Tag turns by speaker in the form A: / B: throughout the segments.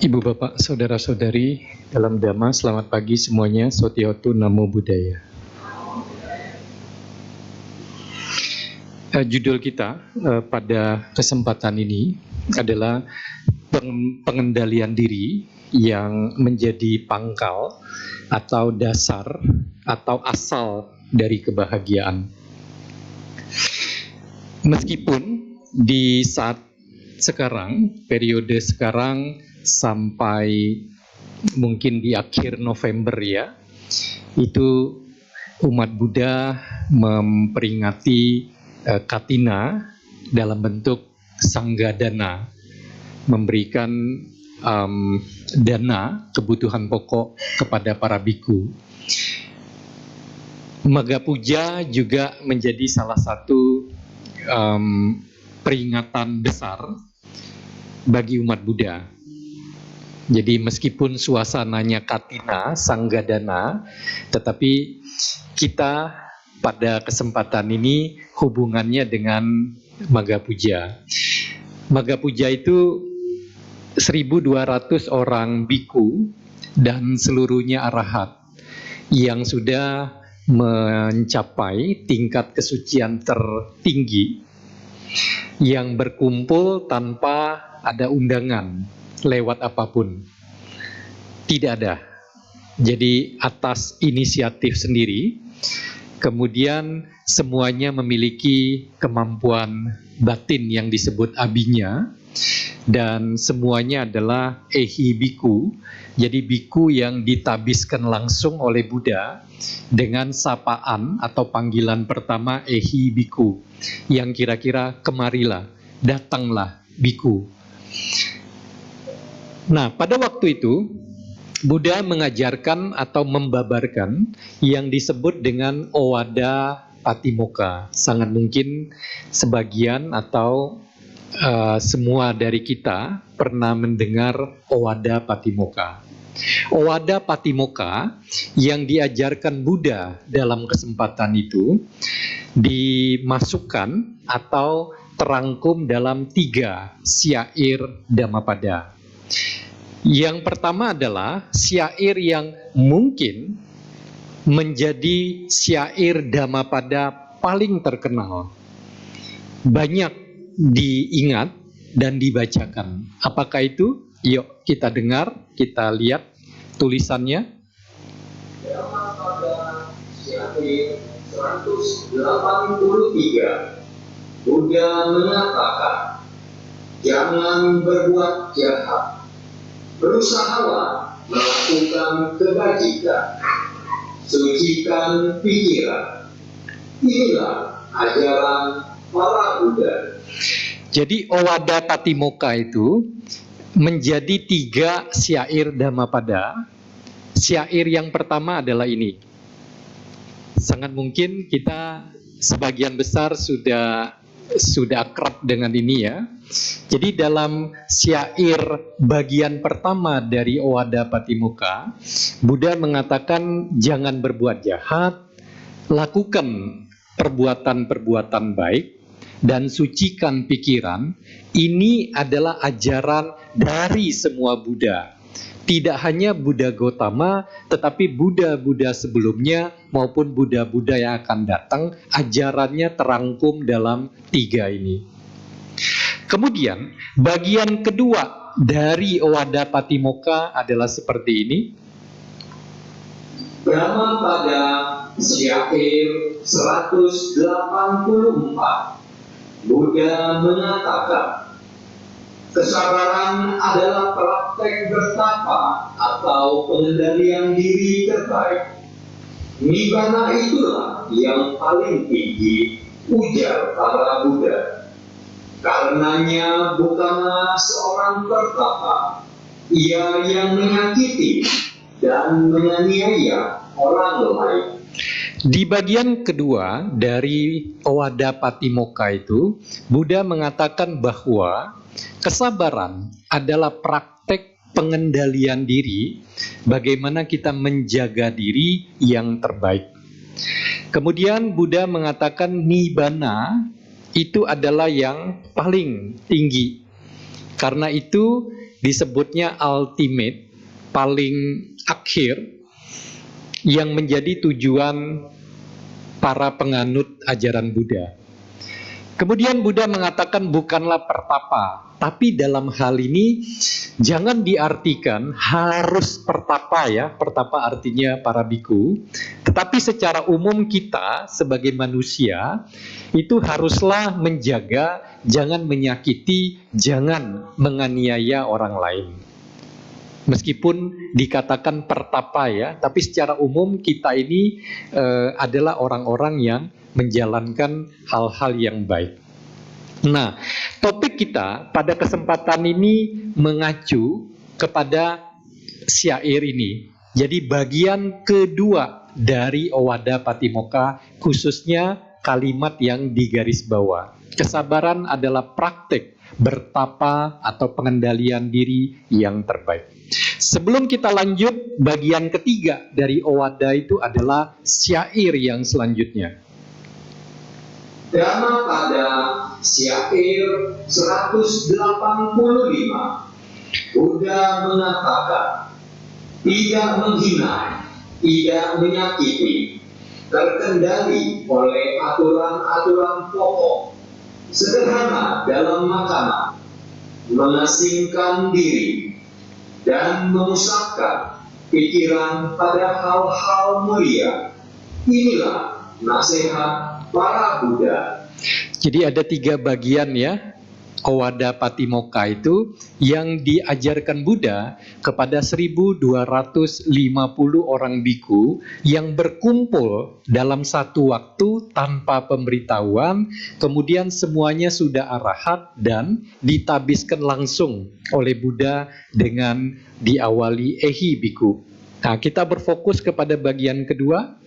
A: Ibu bapak saudara-saudari dalam Dhamma, selamat pagi semuanya. Sotiotu Namo Buddhaya. Judul kita pada kesempatan ini adalah pengendalian diri yang menjadi pangkal atau dasar atau asal dari kebahagiaan. Meskipun di saat sekarang, periode sekarang sampai mungkin di akhir November ya, itu umat Buddha memperingati Katina dalam bentuk Sanggadana, memberikan dana kebutuhan pokok kepada para biku. Magga Puja juga menjadi salah satu peringatan besar bagi umat Buddha. Jadi meskipun suasananya Katina, Sanggadana, tetapi kita pada kesempatan ini hubungannya dengan Magga Puja. Magga Puja itu 1.200 orang biku dan seluruhnya arahat yang sudah mencapai tingkat kesucian tertinggi, yang berkumpul tanpa ada undangan lewat apapun. Tidak ada. Jadi atas inisiatif sendiri, kemudian semuanya memiliki kemampuan batin yang disebut abinya, dan semuanya adalah ehi biku. Jadi biku yang ditabiskan langsung oleh Buddha dengan sapaan atau panggilan pertama ehi biku, yang kira-kira kemarilah, datanglah biku. Nah, pada waktu itu Buddha mengajarkan atau membabarkan yang disebut dengan Owada Patimokkha. Sangat mungkin sebagian atau semua dari kita pernah mendengar Owada Patimokkha. Owada Patimokkha yang diajarkan Buddha dalam kesempatan itu dimasukkan atau terangkum dalam 3 syair Dhammapada. Yang pertama adalah syair yang mungkin menjadi syair Dhammapada paling terkenal, banyak diingat dan dibacakan. Apakah itu? Yuk kita dengar, kita lihat tulisannya. Dhammapada syair 183, Buddha mengatakan, jangan berbuat jahat, berusahalah melakukan kebajikan, sucikan pikiran. Inilah ajaran para Buddha. Jadi Owada Patimokkha itu menjadi 3 syair Dhammapada. Syair yang pertama adalah ini. Sangat mungkin kita sebagian besar sudah akrab dengan ini ya. Jadi dalam syair bagian pertama dari Owada Patimokkha, Buddha mengatakan jangan berbuat jahat, lakukan perbuatan-perbuatan baik, dan sucikan pikiran. Ini adalah ajaran dari semua Buddha. Tidak hanya Buddha Gautama, tetapi Buddha-Buddha sebelumnya maupun Buddha-Buddha yang akan datang, ajarannya terangkum dalam 3 ini. Kemudian bagian kedua dari Owada Patimokkha adalah seperti ini. Dhammapada syair 184, Buddha mengatakan, kesabaran adalah praktek bertapa atau pengendalian diri terbaik. Nibbana itulah yang paling tinggi, ujar para Buddha. Karenanya bukanlah seorang bertapa, ia yang menyakiti dan menganiaya orang lain. Di bagian kedua dari Owada Patimokkha itu, Buddha mengatakan bahwa kesabaran adalah praktek pengendalian diri, bagaimana kita menjaga diri yang terbaik. Kemudian Buddha mengatakan Nibbana itu adalah yang paling tinggi. Karena itu disebutnya ultimate, paling akhir, yang menjadi tujuan para penganut ajaran Buddha. Kemudian Buddha mengatakan bukanlah pertapa, tapi dalam hal ini jangan diartikan harus pertapa ya, pertapa artinya para biku, tetapi secara umum kita sebagai manusia itu haruslah menjaga, jangan menyakiti, jangan menganiaya orang lain. Meskipun dikatakan pertapa ya, tapi secara umum kita ini adalah orang-orang yang menjalankan hal-hal yang baik. Nah, topik kita pada kesempatan ini mengacu kepada syair ini. Jadi bagian kedua dari Owada Patimokkha, khususnya kalimat yang digaris bawah. Kesabaran adalah praktik bertapa atau pengendalian diri yang terbaik. Sebelum kita lanjut, bagian ketiga dari Owada itu adalah syair yang selanjutnya.
B: Dhammapada syair 185, Buddha mengatakan, tidak menghina, tidak menyakiti, terkendali oleh aturan-aturan pokok, sederhana dalam makanan, mengasingkan diri, dan memusatkan pikiran pada hal-hal mulia. Inilah nasihat para Buddha.
A: Jadi ada 3 bagian ya, Owada Patimokkha itu yang diajarkan Buddha kepada 1250 orang biku yang berkumpul dalam satu waktu tanpa pemberitahuan, kemudian semuanya sudah arahat dan ditabiskan langsung oleh Buddha dengan diawali ehi biku. Nah, kita berfokus kepada bagian kedua.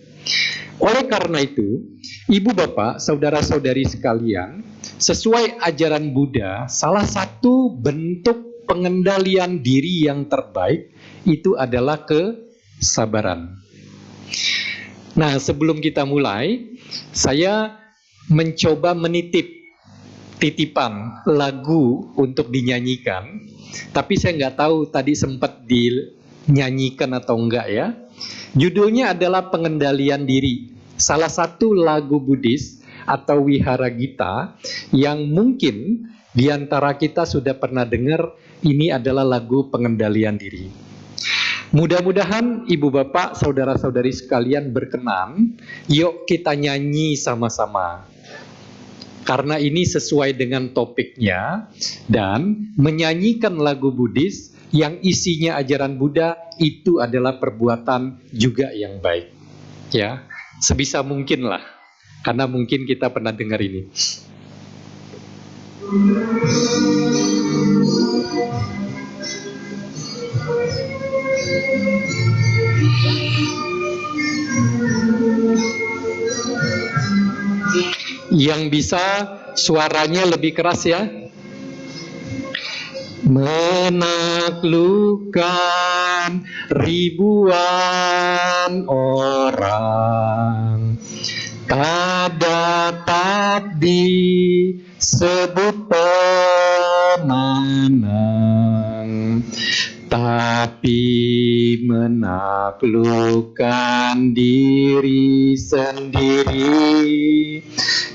A: Oleh karena itu, ibu bapak, saudara-saudari sekalian, sesuai ajaran Buddha, salah satu bentuk pengendalian diri yang terbaik itu adalah kesabaran. Nah, sebelum kita mulai, saya mencoba menitip titipan lagu untuk dinyanyikan, tapi saya nggak tahu tadi sempat dinyanyikan atau enggak ya. Judulnya adalah pengendalian diri. Salah satu lagu Buddhis atau Wihara Gita yang mungkin di antara kita sudah pernah dengar, ini adalah lagu pengendalian diri. Mudah-mudahan ibu bapak, saudara-saudari sekalian berkenan, yuk kita nyanyi sama-sama. Karena ini sesuai dengan topiknya, dan menyanyikan lagu Buddhis yang isinya ajaran Buddha itu adalah perbuatan juga yang baik. Ya, sebisa mungkin lah, karena mungkin kita pernah dengar ini. Yang bisa suaranya lebih keras ya. Menaklukkan ribuan orang, tak dapat disebut pemenang, tapi menaklukkan diri sendiri,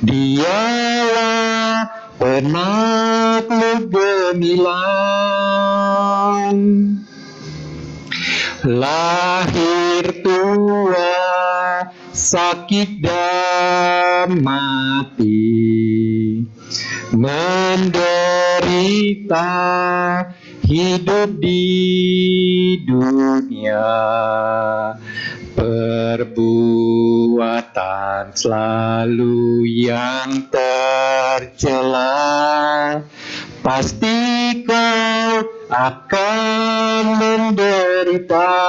A: dialah penakluk gemilang. Lahir tua, sakit dan mati, menderita hidup di dunia, perbuatan selalu yang tercela, pasti kau akan menderita.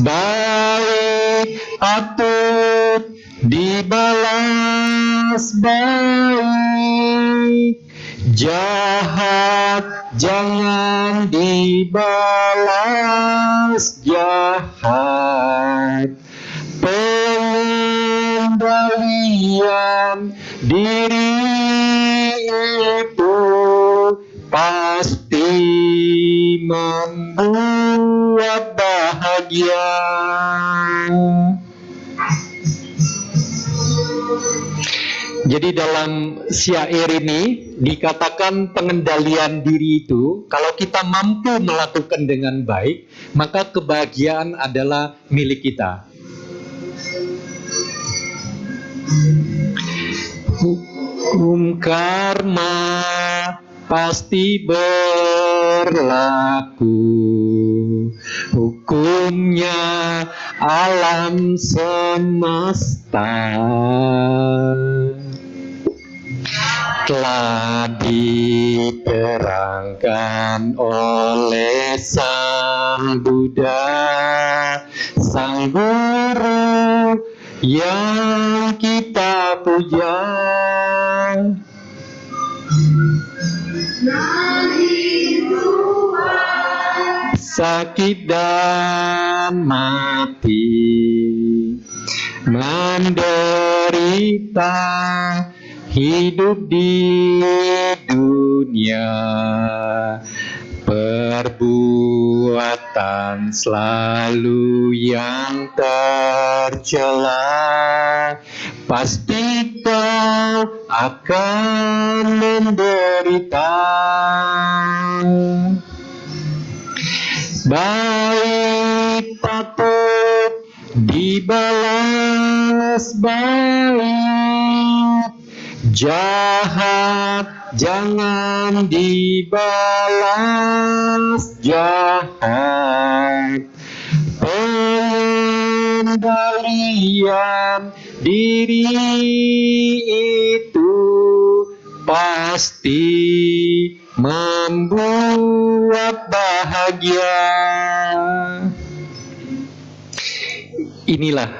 A: Baik patut dibalas baik, jahat jangan dibalas jahat. Pengendalian diri itu pasti membuat bahagia. Jadi dalam syair ini dikatakan pengendalian diri itu, kalau kita mampu melakukan dengan baik, maka kebahagiaan adalah milik kita. Hukum karma pasti berlaku, hukumnya alam semesta telah diterangkan oleh Sang Buddha, Sang Guru yang kita puja. Sakit dan mati, menderita, hidup di dunia, perbuatan selalu yang tercela, pasti kau akan menderita. Baik patut dibalas baik, jahat jangan dibalas jahat. Pengendalian diri itu pasti membuat bahagia. Inilah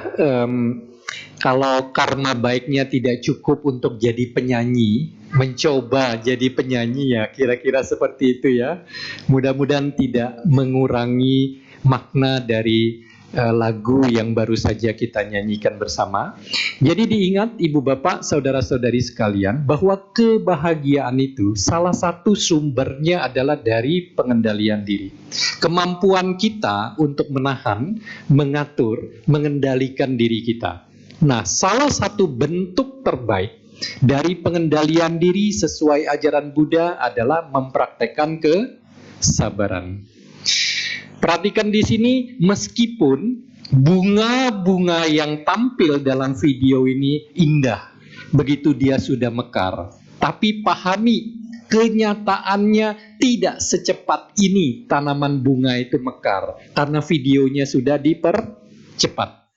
A: kalau karma baiknya tidak cukup untuk jadi penyanyi, mencoba jadi penyanyi ya, kira-kira seperti itu ya. Mudah-mudahan tidak mengurangi makna dari lagu yang baru saja kita nyanyikan bersama. Jadi diingat ibu bapak, saudara-saudari sekalian, bahwa kebahagiaan itu salah satu sumbernya adalah dari pengendalian diri. Kemampuan kita untuk menahan, mengatur, mengendalikan diri kita. Nah, salah satu bentuk terbaik dari pengendalian diri sesuai ajaran Buddha adalah mempraktekkan kesabaran. Perhatikan di sini, meskipun bunga-bunga yang tampil dalam video ini indah, begitu dia sudah mekar, tapi pahami kenyataannya tidak secepat ini tanaman bunga itu mekar, karena videonya sudah dipercepat.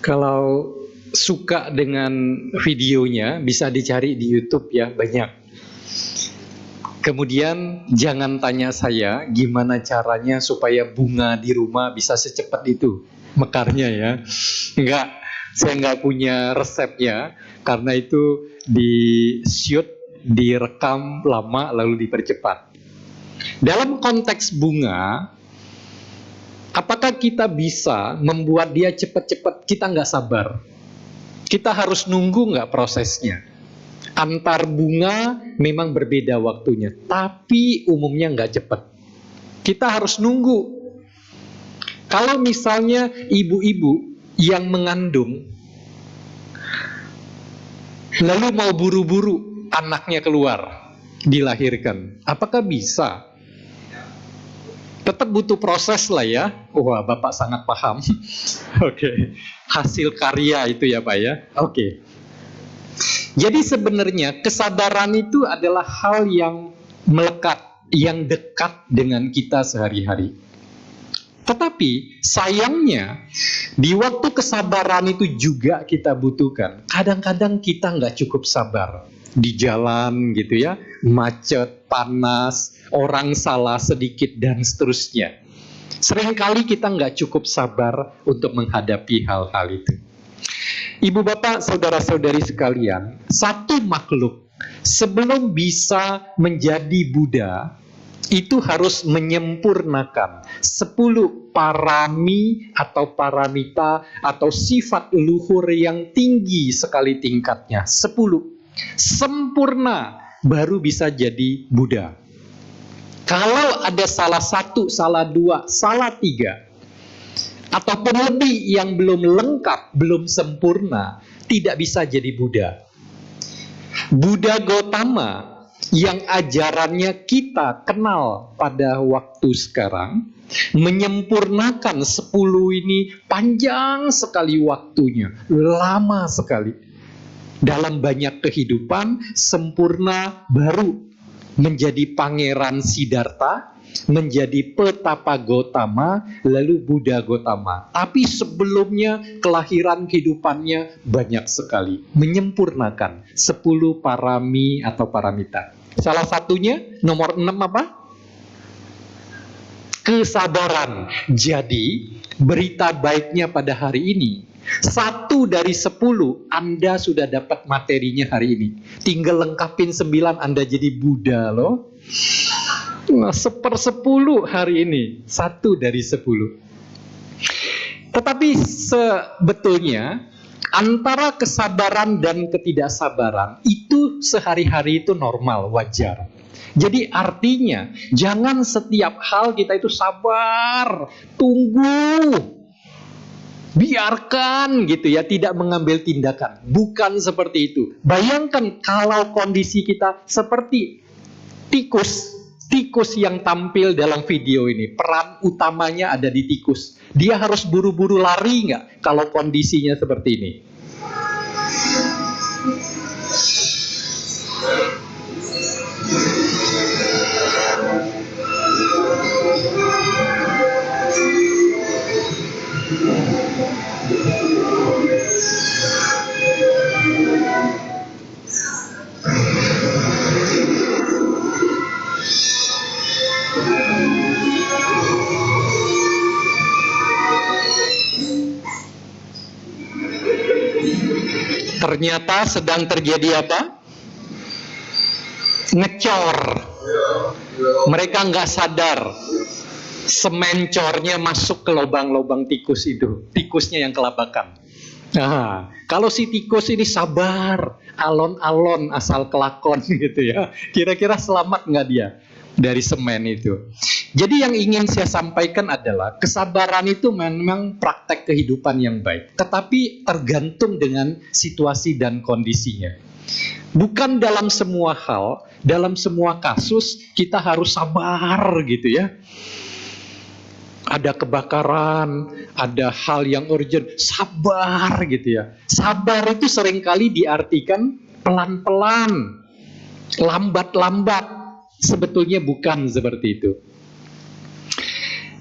A: Kalau suka dengan videonya, bisa dicari di YouTube ya, banyak. Kemudian jangan tanya saya gimana caranya supaya bunga di rumah bisa secepat itu mekarnya ya. Enggak, Saya nggak punya resepnya, karena itu di-shoot, direkam lama, lalu dipercepat. Dalam konteks bunga, apakah kita bisa membuat dia cepat-cepat? Kita nggak sabar. Kita harus nunggu nggak prosesnya? Antar bunga memang berbeda waktunya, tapi umumnya nggak cepat. Kita harus nunggu. Kalau misalnya ibu-ibu yang mengandung, lalu mau buru-buru anaknya keluar, dilahirkan, apakah bisa? Tetap butuh proses lah ya. Wah, Bapak sangat paham. Oke. Hasil karya itu ya Pak ya. Oke. Jadi sebenarnya kesabaran itu adalah hal yang melekat, yang dekat dengan kita sehari-hari. Tetapi sayangnya di waktu kesabaran itu juga kita butuhkan. Kadang-kadang kita nggak cukup sabar. Di jalan gitu ya, macet, panas, orang salah sedikit dan seterusnya. Seringkali kita nggak cukup sabar untuk menghadapi hal-hal itu. Ibu bapak, saudara-saudari sekalian, satu makhluk sebelum bisa menjadi Buddha, itu harus menyempurnakan 10 parami atau paramita atau sifat luhur yang tinggi sekali tingkatnya. 10. Sempurna baru bisa jadi Buddha. Kalau ada salah satu, salah dua, salah tiga, ataupun lebih yang belum lengkap, belum sempurna, tidak bisa jadi Buddha. Buddha Gautama yang ajarannya kita kenal pada waktu sekarang, menyempurnakan 10 ini panjang sekali waktunya, lama sekali. Dalam banyak kehidupan, sempurna baru menjadi Pangeran Siddhartha, menjadi Petapa Gautama, lalu Buddha Gautama. Tapi sebelumnya kelahiran kehidupannya banyak sekali. Menyempurnakan 10 parami atau paramita. Salah satunya, nomor 6 apa? Kesabaran. Jadi, berita baiknya pada hari ini, 1 dari 10 Anda sudah dapat materinya hari ini. Tinggal lengkapin 9 Anda jadi Buddha loh. Nah, 1/10 hari ini, 1 dari 10. Tetapi sebetulnya antara kesabaran dan ketidaksabaran itu sehari-hari itu normal, wajar. Jadi artinya jangan setiap hal kita itu sabar, tunggu, biarkan gitu ya, tidak mengambil tindakan. Bukan seperti itu. Bayangkan kalau kondisi kita seperti tikus yang tampil dalam video ini. Peran utamanya ada di tikus. Dia harus buru-buru lari nggak kalau kondisinya seperti ini? Ternyata sedang terjadi apa? Ngecor. Mereka nggak sadar. Semencornya masuk ke lubang-lubang tikus itu. Tikusnya yang kelabakan. Nah, kalau si tikus ini sabar, alon-alon asal kelakon gitu ya. Kira-kira selamat nggak dia dari semen itu? Jadi yang ingin saya sampaikan adalah kesabaran itu memang praktek kehidupan yang baik, tetapi tergantung dengan situasi dan kondisinya. Bukan dalam semua hal, dalam semua kasus kita harus sabar gitu ya. Ada kebakaran, ada hal yang urgent, sabar gitu ya. Sabar itu seringkali diartikan pelan-pelan, lambat-lambat. Sebetulnya bukan seperti itu.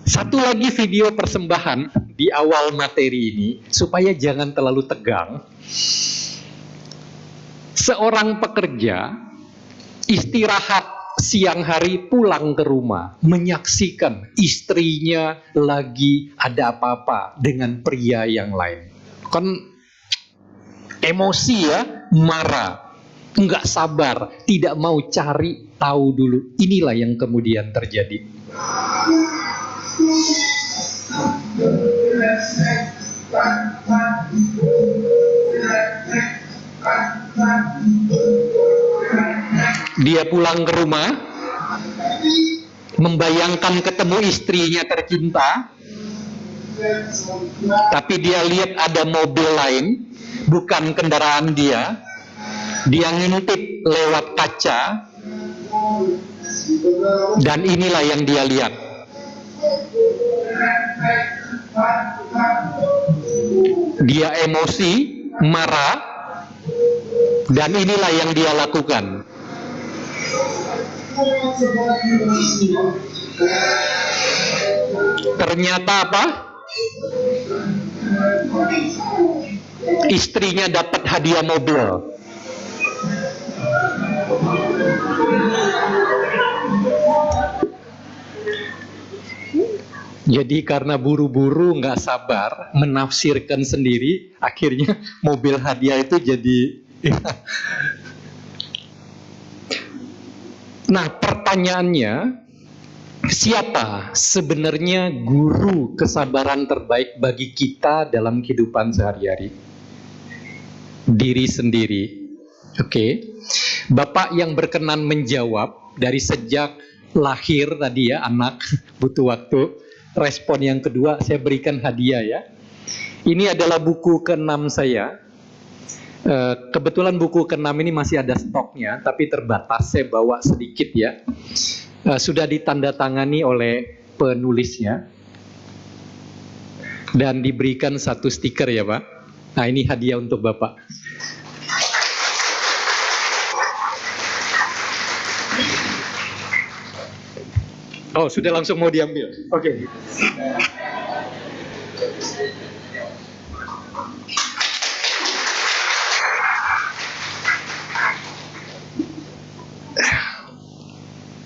A: Satu lagi video persembahan di awal materi ini, supaya jangan terlalu tegang. Seorang pekerja istirahat siang hari, pulang ke rumah, menyaksikan istrinya lagi ada apa-apa dengan pria yang lain. Kan Emosi ya, marah, nggak sabar, tidak mau cari tahu dulu. Inilah yang kemudian terjadi. Dia pulang ke rumah, membayangkan ketemu istrinya tercinta, tapi dia lihat ada mobil lain, bukan kendaraan dia. Dia ngintip lewat kaca, dan inilah yang dia lihat. Dia emosi, marah, dan inilah yang dia lakukan. Ternyata apa? Istrinya dapat hadiah mobil. Jadi karena buru-buru nggak sabar menafsirkan sendiri, akhirnya mobil hadiah itu jadi. Nah, pertanyaannya, siapa sebenarnya guru kesabaran terbaik bagi kita dalam kehidupan sehari-hari? Diri sendiri. Oke. Bapak yang berkenan menjawab dari sejak lahir tadi ya, anak butuh waktu. Respon yang kedua saya berikan hadiah ya. Ini adalah buku ke-6 saya. Kebetulan buku ke-6 ini masih ada stoknya, tapi terbatas, saya bawa sedikit ya. Sudah ditandatangani oleh penulisnya dan diberikan satu stiker ya Pak. Nah, ini hadiah untuk Bapak. Oh, sudah langsung mau diambil. Oke.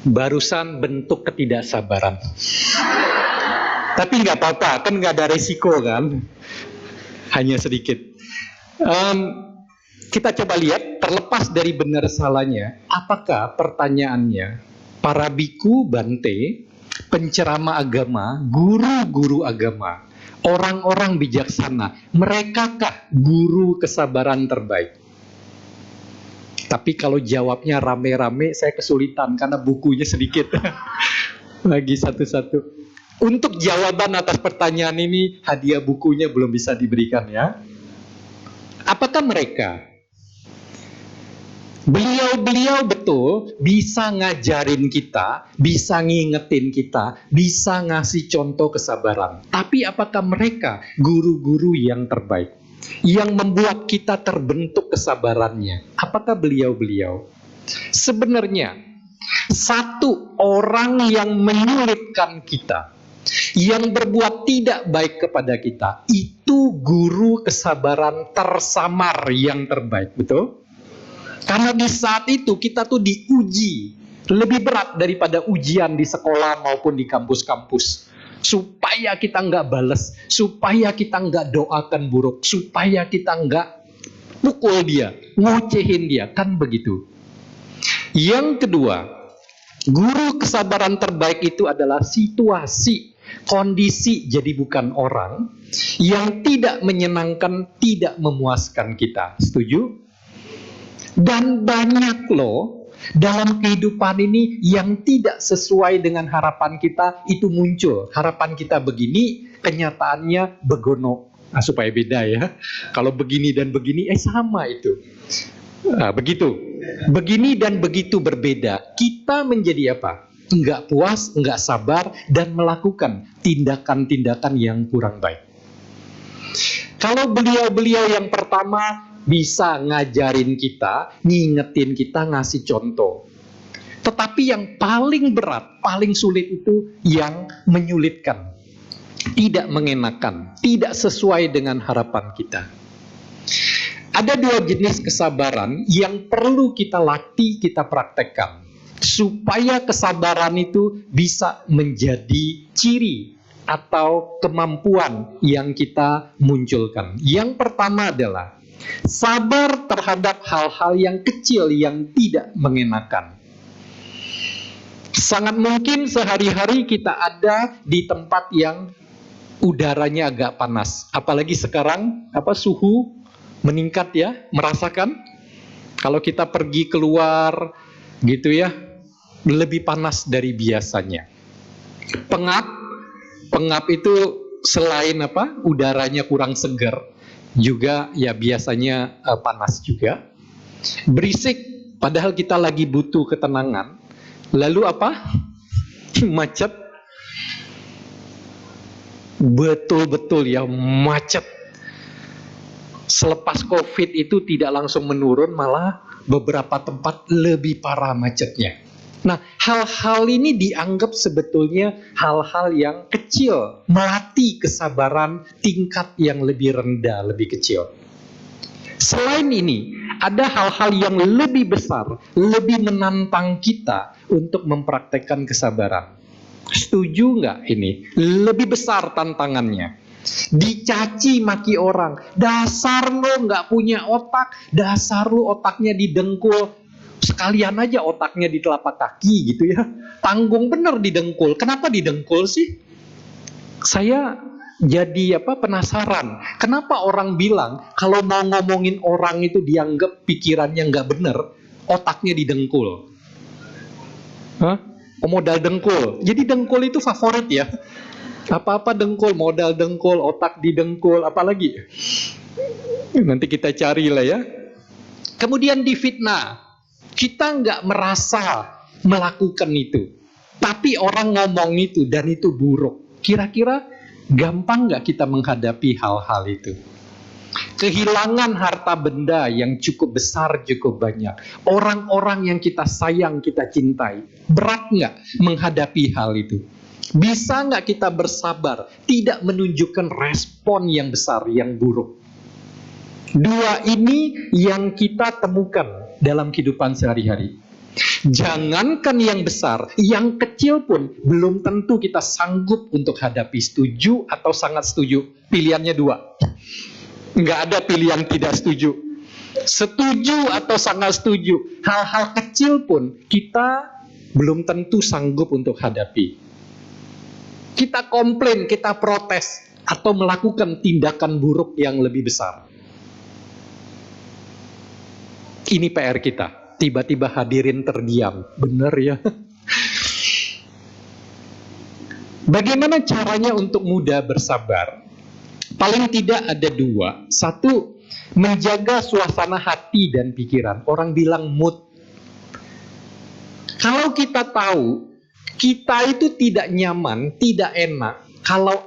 A: Barusan bentuk ketidaksabaran. Tapi nggak apa-apa, kan nggak ada resiko kan. Hanya sedikit. Kita coba lihat, terlepas dari benar salahnya, apakah pertanyaannya, para biku Bante, penceramah agama, guru-guru agama, orang-orang bijaksana, merekakah guru kesabaran terbaik? Tapi kalau jawabnya rame-rame, saya kesulitan karena bukunya sedikit. Lagi satu-satu. Untuk jawaban atas pertanyaan ini, hadiah bukunya belum bisa diberikan ya. Apakah mereka? Beliau-beliau betul bisa ngajarin kita, bisa ngingetin kita, bisa ngasih contoh kesabaran. Tapi apakah mereka guru-guru yang terbaik, yang membuat kita terbentuk kesabarannya? Apakah beliau-beliau? Sebenarnya, satu orang yang menyulitkan kita, yang berbuat tidak baik kepada kita, itu guru kesabaran tersamar yang terbaik, betul? Karena di saat itu kita tuh diuji lebih berat daripada ujian di sekolah maupun di kampus-kampus. Supaya kita nggak bales, supaya kita nggak doakan buruk, supaya kita nggak pukul dia, ngocehin dia, kan begitu. Yang kedua, guru kesabaran terbaik itu adalah situasi, kondisi, jadi bukan orang, yang tidak menyenangkan, tidak memuaskan kita. Setuju? Dan banyak loh dalam kehidupan ini yang tidak sesuai dengan harapan kita itu muncul. Harapan kita begini, kenyataannya begono. Nah, supaya beda ya. Kalau begini dan begini, sama itu. Nah, begitu. Begini dan begitu berbeda. Kita menjadi apa? Enggak puas, enggak sabar, dan melakukan tindakan-tindakan yang kurang baik. Kalau beliau-beliau yang pertama bisa ngajarin kita, ngingetin kita, ngasih contoh. Tetapi yang paling berat, paling sulit itu yang menyulitkan. Tidak mengenakan, tidak sesuai dengan harapan kita. Ada dua jenis kesabaran yang perlu kita latih, kita praktekkan. Supaya kesabaran itu bisa menjadi ciri atau kemampuan yang kita munculkan. Yang pertama adalah Sabar terhadap hal-hal yang kecil yang tidak mengenakan. Sangat mungkin sehari-hari kita ada di tempat yang udaranya agak panas. Apalagi sekarang suhu meningkat ya, merasakan kalau kita pergi keluar gitu ya, lebih panas dari biasanya. Pengap itu selain udaranya kurang segar, juga ya biasanya panas juga. Berisik padahal kita lagi butuh ketenangan. Lalu macet. Betul-betul ya, macet. Selepas COVID itu tidak langsung menurun, malah beberapa tempat lebih parah macetnya. Nah, hal-hal ini dianggap sebetulnya hal-hal yang kecil, melatih kesabaran tingkat yang lebih rendah, lebih kecil. Selain ini, ada hal-hal yang lebih besar, lebih menantang kita untuk mempraktekkan kesabaran. Setuju nggak ini? Lebih besar tantangannya. Dicaci maki orang, dasar lo nggak punya otak, dasar lo otaknya didengkul, sekalian aja otaknya di telapak kaki gitu ya. Tanggung bener didengkul. Kenapa didengkul sih? Saya jadi penasaran. Kenapa orang bilang kalau mau ngomongin orang itu dianggap pikirannya nggak bener, otaknya didengkul? Modal dengkul. Jadi dengkul itu favorit ya. Apa-apa dengkul, modal dengkul, otak didengkul, apalagi? Nanti kita carilah ya. Kemudian difitnah. Kita nggak merasa melakukan itu, tapi orang ngomong itu dan itu buruk. Kira-kira gampang nggak kita menghadapi hal-hal itu? Kehilangan harta benda yang cukup besar, cukup banyak. Orang-orang yang kita sayang, kita cintai. Berat nggak menghadapi hal itu? Bisa nggak kita bersabar, tidak menunjukkan respon yang besar, yang buruk? Dua ini yang kita temukan dalam kehidupan sehari-hari. Jangankan yang besar, yang kecil pun belum tentu kita sanggup untuk hadapi. Setuju atau sangat setuju? Pilihannya dua. Nggak ada pilihan tidak setuju. Setuju atau sangat setuju. Hal-hal kecil pun kita belum tentu sanggup untuk hadapi. Kita komplain, kita protes, atau melakukan tindakan buruk yang lebih besar. Ini PR kita. Tiba-tiba hadirin terdiam. Benar ya? Bagaimana caranya untuk mudah bersabar? Paling tidak ada dua. Satu, menjaga suasana hati dan pikiran. Orang bilang mood. Kalau kita tahu, kita itu tidak nyaman, tidak enak. Kalau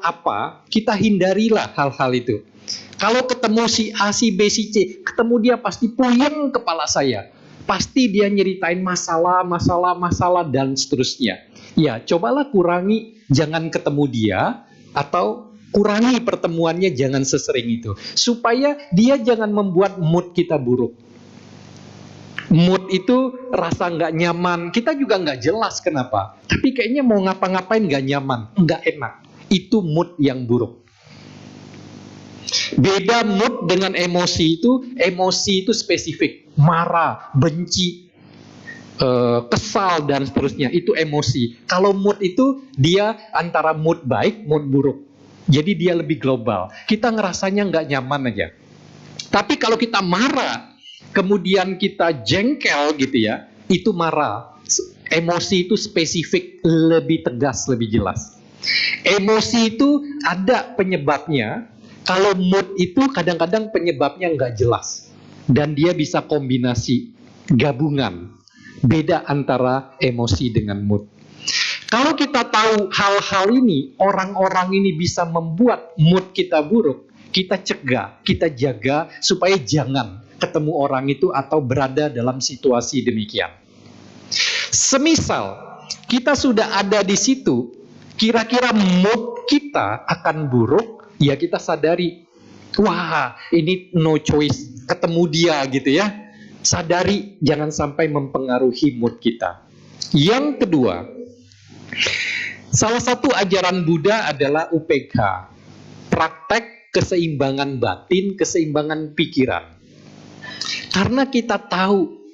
A: kita hindarilah hal-hal itu. Kalau ketemu si A, si B, si C, ketemu dia pasti puyeng kepala saya. Pasti dia nyeritain masalah, dan seterusnya. Ya, cobalah kurangi, jangan ketemu dia, atau kurangi pertemuannya, jangan sesering itu. Supaya dia jangan membuat mood kita buruk. Mood itu rasa nggak nyaman, kita juga nggak jelas kenapa. Tapi kayaknya mau ngapa-ngapain nggak nyaman, nggak enak. Itu mood yang buruk. Beda mood dengan emosi itu spesifik. Marah, benci, kesal, dan seterusnya. Itu emosi. Kalau mood itu dia antara mood baik, mood buruk. Jadi dia lebih global. Kita ngerasanya nggak nyaman aja. Tapi kalau kita marah, kemudian kita jengkel gitu ya, itu marah. Emosi itu spesifik, lebih tegas, lebih jelas. Emosi itu ada penyebabnya. Kalau mood itu kadang-kadang penyebabnya nggak jelas. Dan dia bisa kombinasi, gabungan. Beda antara emosi dengan mood. Kalau kita tahu hal-hal ini, orang-orang ini bisa membuat mood kita buruk, kita cegah, kita jaga supaya jangan ketemu orang itu atau berada dalam situasi demikian. Semisal kita sudah ada di situ, kira-kira mood kita akan buruk, ya kita sadari, wah ini no choice, ketemu dia gitu ya. Sadari, jangan sampai mempengaruhi mood kita. Yang kedua, salah satu ajaran Buddha adalah UPK, praktek keseimbangan batin, keseimbangan pikiran. Karena kita tahu,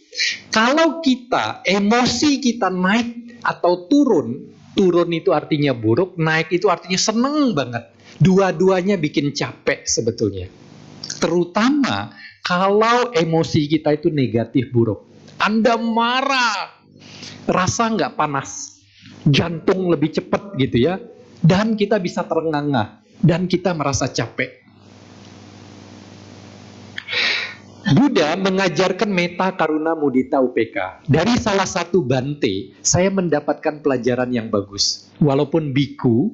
A: kalau kita, emosi kita naik atau turun itu artinya buruk, naik itu artinya seneng banget. Dua-duanya bikin capek sebetulnya. Terutama kalau emosi kita itu negatif buruk. Anda marah, rasa nggak panas, jantung lebih cepat gitu ya, dan kita bisa terengah-engah, dan kita merasa capek. Buddha mengajarkan metta karuna mudita upeka. Dari salah satu bante, saya mendapatkan pelajaran yang bagus. Walaupun biku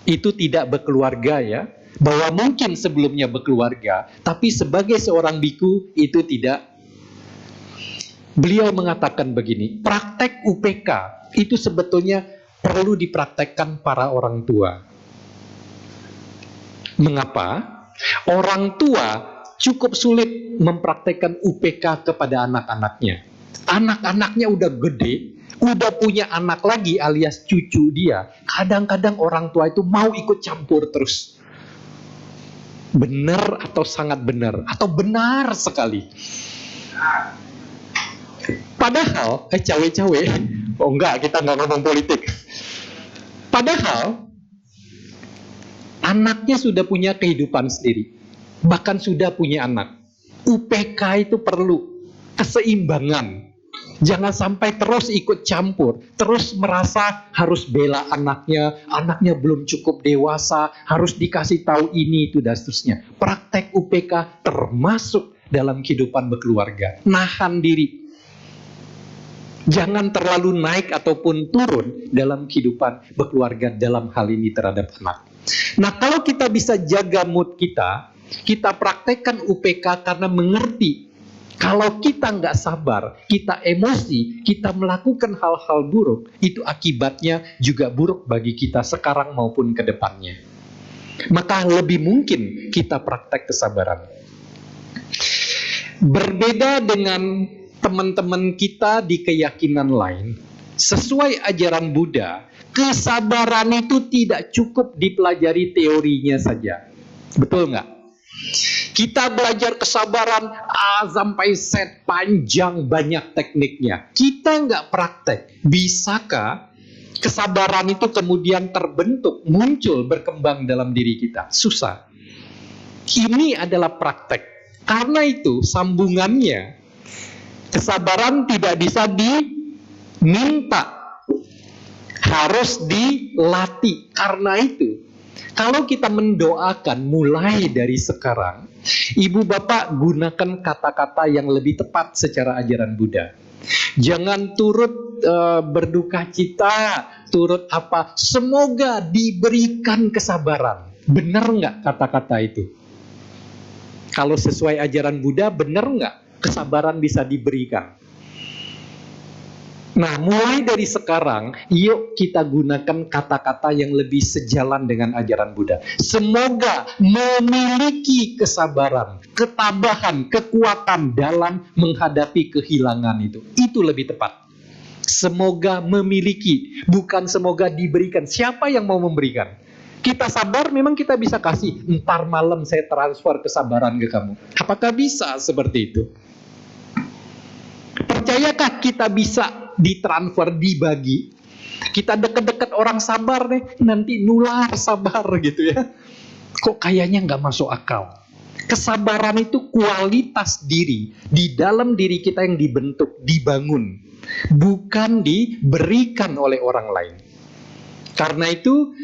A: itu tidak berkeluarga ya, bahwa mungkin sebelumnya berkeluarga, tapi sebagai seorang biku itu tidak. Beliau mengatakan begini, praktek UPK itu sebetulnya perlu dipraktekkan para orang tua. Mengapa? Orang tua cukup sulit mempraktekkan UPK kepada anak-anaknya. Anak-anaknya udah gede, udah punya anak lagi alias cucu dia. Kadang-kadang orang tua itu mau ikut campur terus. Benar atau sangat benar, atau benar sekali. Padahal, cawe-cawe, oh enggak, kita nggak ngomong politik. Padahal, anaknya sudah punya kehidupan sendiri. Bahkan sudah punya anak. UPK itu perlu keseimbangan. Jangan sampai terus ikut campur, terus merasa harus bela anaknya belum cukup dewasa, harus dikasih tahu ini, itu, dan seterusnya. Praktek UPK termasuk dalam kehidupan berkeluarga. Nahan diri. Jangan terlalu naik ataupun turun dalam kehidupan berkeluarga dalam hal ini terhadap anak. Nah, kalau kita bisa jaga mood kita praktekkan UPK karena mengerti kalau kita nggak sabar, kita emosi, kita melakukan hal-hal buruk, itu akibatnya juga buruk bagi kita sekarang maupun ke depannya. Maka lebih mungkin kita praktek kesabaran. Berbeda dengan teman-teman kita di keyakinan lain, sesuai ajaran Buddha, kesabaran itu tidak cukup dipelajari teorinya saja. Betul nggak? Kita belajar kesabaran A sampai Z, panjang banyak tekniknya. Kita nggak praktek. Bisakah kesabaran itu kemudian terbentuk, muncul, berkembang dalam diri kita? Susah. Ini adalah praktek. Karena itu sambungannya, kesabaran tidak bisa diminta, harus dilatih. Karena itu, kalau kita mendoakan mulai dari sekarang, ibu bapak gunakan kata-kata yang lebih tepat secara ajaran Buddha. Jangan turut berduka cita, turut apa, semoga diberikan kesabaran. Benar nggak kata-kata itu? Kalau sesuai ajaran Buddha, benar nggak kesabaran bisa diberikan? Nah, mulai dari sekarang, yuk kita gunakan kata-kata yang lebih sejalan dengan ajaran Buddha. Semoga memiliki kesabaran, ketabahan, kekuatan dalam menghadapi kehilangan itu. Itu lebih tepat. Semoga memiliki, bukan semoga diberikan. Siapa yang mau memberikan? Kita sabar, memang kita bisa kasih. Ntar malam saya transfer kesabaran ke kamu. Apakah bisa seperti itu? Percayakah kita bisa ditransfer, dibagi? Kita deket-deket orang sabar deh, nanti nular sabar gitu ya. Kok kayaknya nggak masuk akal? Kesabaran itu kualitas diri di dalam diri kita yang dibentuk, dibangun, bukan diberikan oleh orang lain. Karena itu,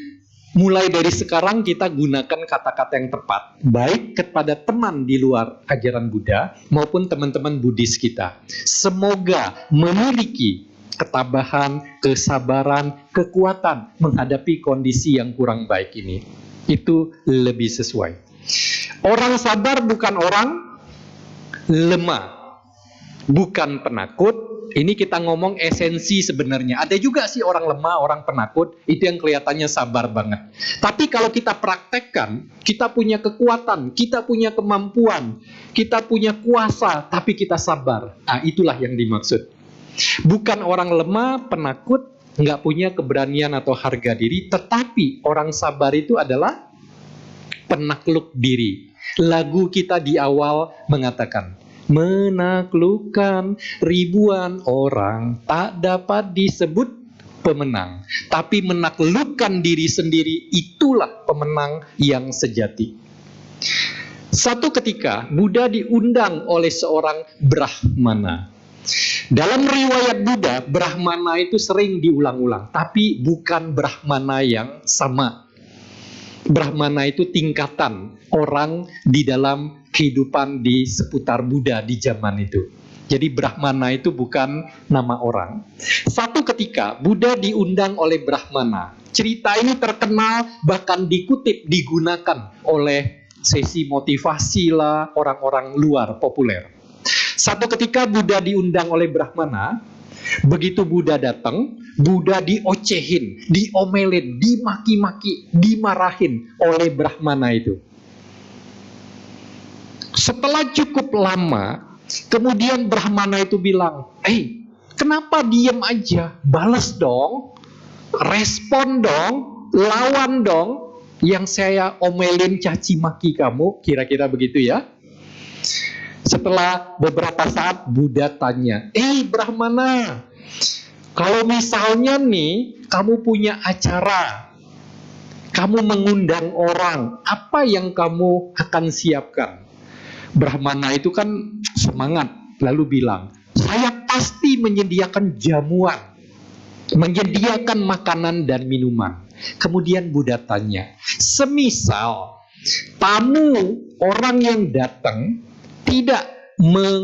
A: mulai dari sekarang kita gunakan kata-kata yang tepat, baik kepada teman di luar ajaran Buddha maupun teman-teman Buddhis kita. Semoga memiliki ketabahan, kesabaran, kekuatan menghadapi kondisi yang kurang baik ini. Itu lebih sesuai. Orang sabar bukan orang lemah, bukan penakut. Ini kita ngomong esensi sebenarnya. Ada juga sih orang lemah, orang penakut, itu yang kelihatannya sabar banget. Tapi kalau kita praktekkan, kita punya kekuatan, kita punya kemampuan, kita punya kuasa, tapi kita sabar. Nah, itulah yang dimaksud. Bukan orang lemah, penakut, nggak punya keberanian atau harga diri, tetapi orang sabar itu adalah penakluk diri. Lagu kita di awal mengatakan, menaklukkan ribuan orang tak dapat disebut pemenang, tapi menaklukkan diri sendiri, itulah pemenang yang sejati. Satu ketika Buddha diundang oleh seorang Brahmana. Dalam riwayat Buddha, Brahmana itu sering diulang-ulang, tapi bukan Brahmana yang sama. Brahmana itu tingkatan orang di dalam kehidupan di seputar Buddha di zaman itu. Jadi Brahmana itu bukan nama orang. Satu ketika Buddha diundang oleh Brahmana. Cerita ini terkenal, bahkan dikutip, digunakan oleh sesi motivasi lah, orang-orang luar populer. Satu ketika Buddha diundang oleh Brahmana. Begitu Buddha datang, Buddha diocehin, diomelin, dimaki-maki, dimarahin oleh Brahmana itu. Setelah cukup lama, kemudian Brahmana itu bilang, kenapa diem aja? Balas dong, respon dong, lawan dong, yang saya omelin, caci maki kamu, kira-kira begitu ya. Setelah beberapa saat Buddha tanya, Brahmana, kalau misalnya nih kamu punya acara, kamu mengundang orang, apa yang kamu akan siapkan? Brahmana itu kan semangat, lalu bilang, saya pasti menyediakan jamuan, menyediakan makanan dan minuman. Kemudian Buddha tanya, semisal tamu, orang yang datang tidak memakan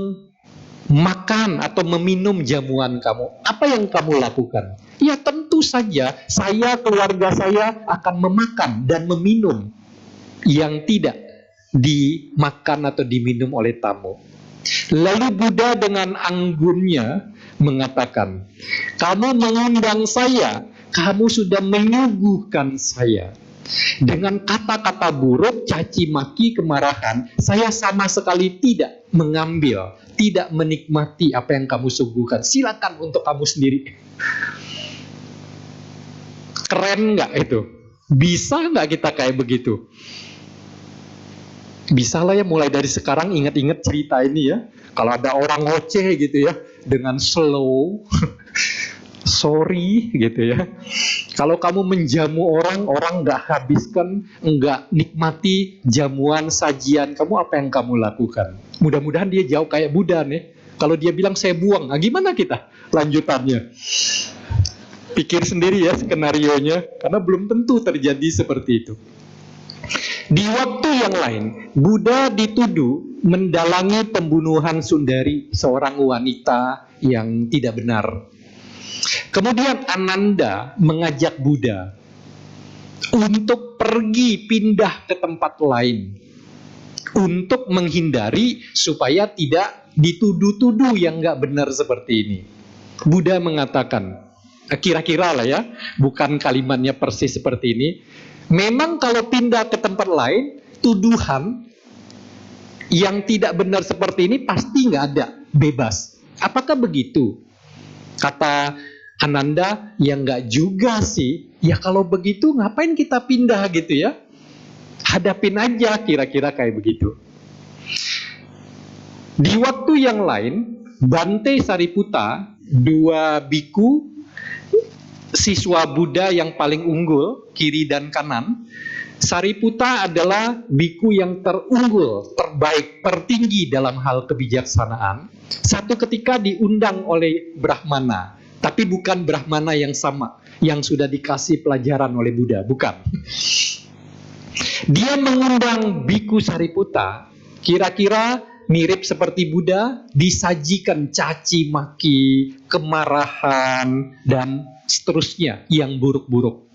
A: atau meminum jamuan kamu, apa yang kamu lakukan? Ya tentu saja saya, keluarga saya akan memakan dan meminum yang tidak dimakan atau diminum oleh tamu. Lalu Buddha dengan anggunnya mengatakan, kamu mengundang saya, kamu sudah menyuguhkan saya. Dengan kata-kata buruk, caci maki, kemarahan, saya sama sekali tidak mengambil, tidak menikmati apa yang kamu suguhkan. Silakan untuk kamu sendiri. Keren nggak itu? Bisa nggak kita kayak begitu? Bisa lah ya, mulai dari sekarang ingat-ingat cerita ini ya. Kalau ada orang ngoceh gitu ya, dengan slow, sorry gitu ya. Kalau kamu menjamu orang, orang nggak habiskan, nggak nikmati jamuan, sajian kamu, apa yang kamu lakukan? Mudah-mudahan dia jauh kayak Buddha nih. Kalau dia bilang saya buang, gimana kita lanjutannya? Pikir sendiri ya skenarionya, karena belum tentu terjadi seperti itu. Di waktu yang lain, Buddha dituduh mendalangi pembunuhan Sundari, seorang wanita yang tidak benar. Kemudian Ananda mengajak Buddha untuk pergi pindah ke tempat lain untuk menghindari supaya tidak dituduh-tuduh yang nggak benar seperti ini. Buddha mengatakan, kira-kira lah ya, bukan kalimatnya persis seperti ini. Memang kalau pindah ke tempat lain, tuduhan yang tidak benar seperti ini pasti nggak ada, bebas. Apakah begitu? Kata Ananda, ya nggak juga sih. Ya kalau begitu ngapain kita pindah gitu ya? Hadapin aja, kira-kira kayak begitu. Di waktu yang lain, Bante Sariputta, dua biku, siswa Buddha yang paling unggul, kiri dan kanan. Sariputta adalah biku yang terunggul, terbaik, tertinggi dalam hal kebijaksanaan. Satu ketika diundang oleh Brahmana, tapi bukan Brahmana yang sama, yang sudah dikasih pelajaran oleh Buddha, bukan. Dia mengundang biku Sariputta, kira-kira mirip seperti Buddha, disajikan caci maki, kemarahan, dan seterusnya yang buruk-buruk.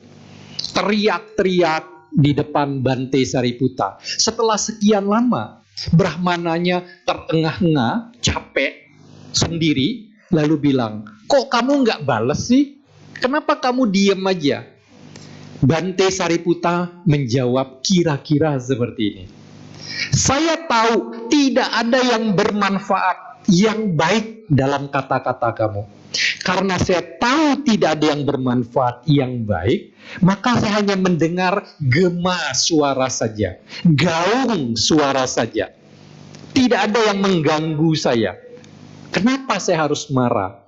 A: Teriak-teriak di depan Bante Sariputta. Setelah sekian lama, Brahmananya terengah-engah, capek sendiri, lalu bilang, kok kamu nggak balas sih? Kenapa kamu diem aja? Bante Sariputta menjawab kira-kira seperti ini. Saya tahu tidak ada yang bermanfaat, yang baik dalam kata-kata kamu. Karena saya tahu tidak ada yang bermanfaat, yang baik, maka saya hanya mendengar gema suara saja, gaung suara saja. Tidak ada yang mengganggu saya. Kenapa saya harus marah?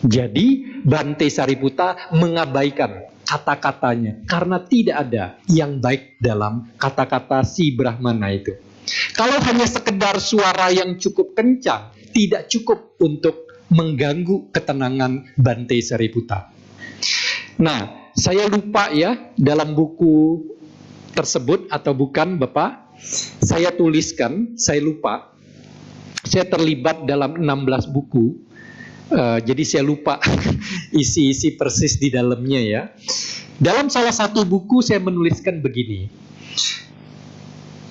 A: Jadi Bante Sariputta mengabaikan kata-katanya karena tidak ada yang baik dalam kata-kata si Brahmana itu. Kalau hanya sekedar suara yang cukup kencang, tidak cukup untuk mengganggu ketenangan Bante Sariputta. Nah, saya lupa ya dalam buku tersebut atau bukan Bapak, saya tuliskan, saya lupa. Saya terlibat dalam 16 buku. Jadi saya lupa isi-isi persis di dalamnya ya. Dalam salah satu buku saya menuliskan begini.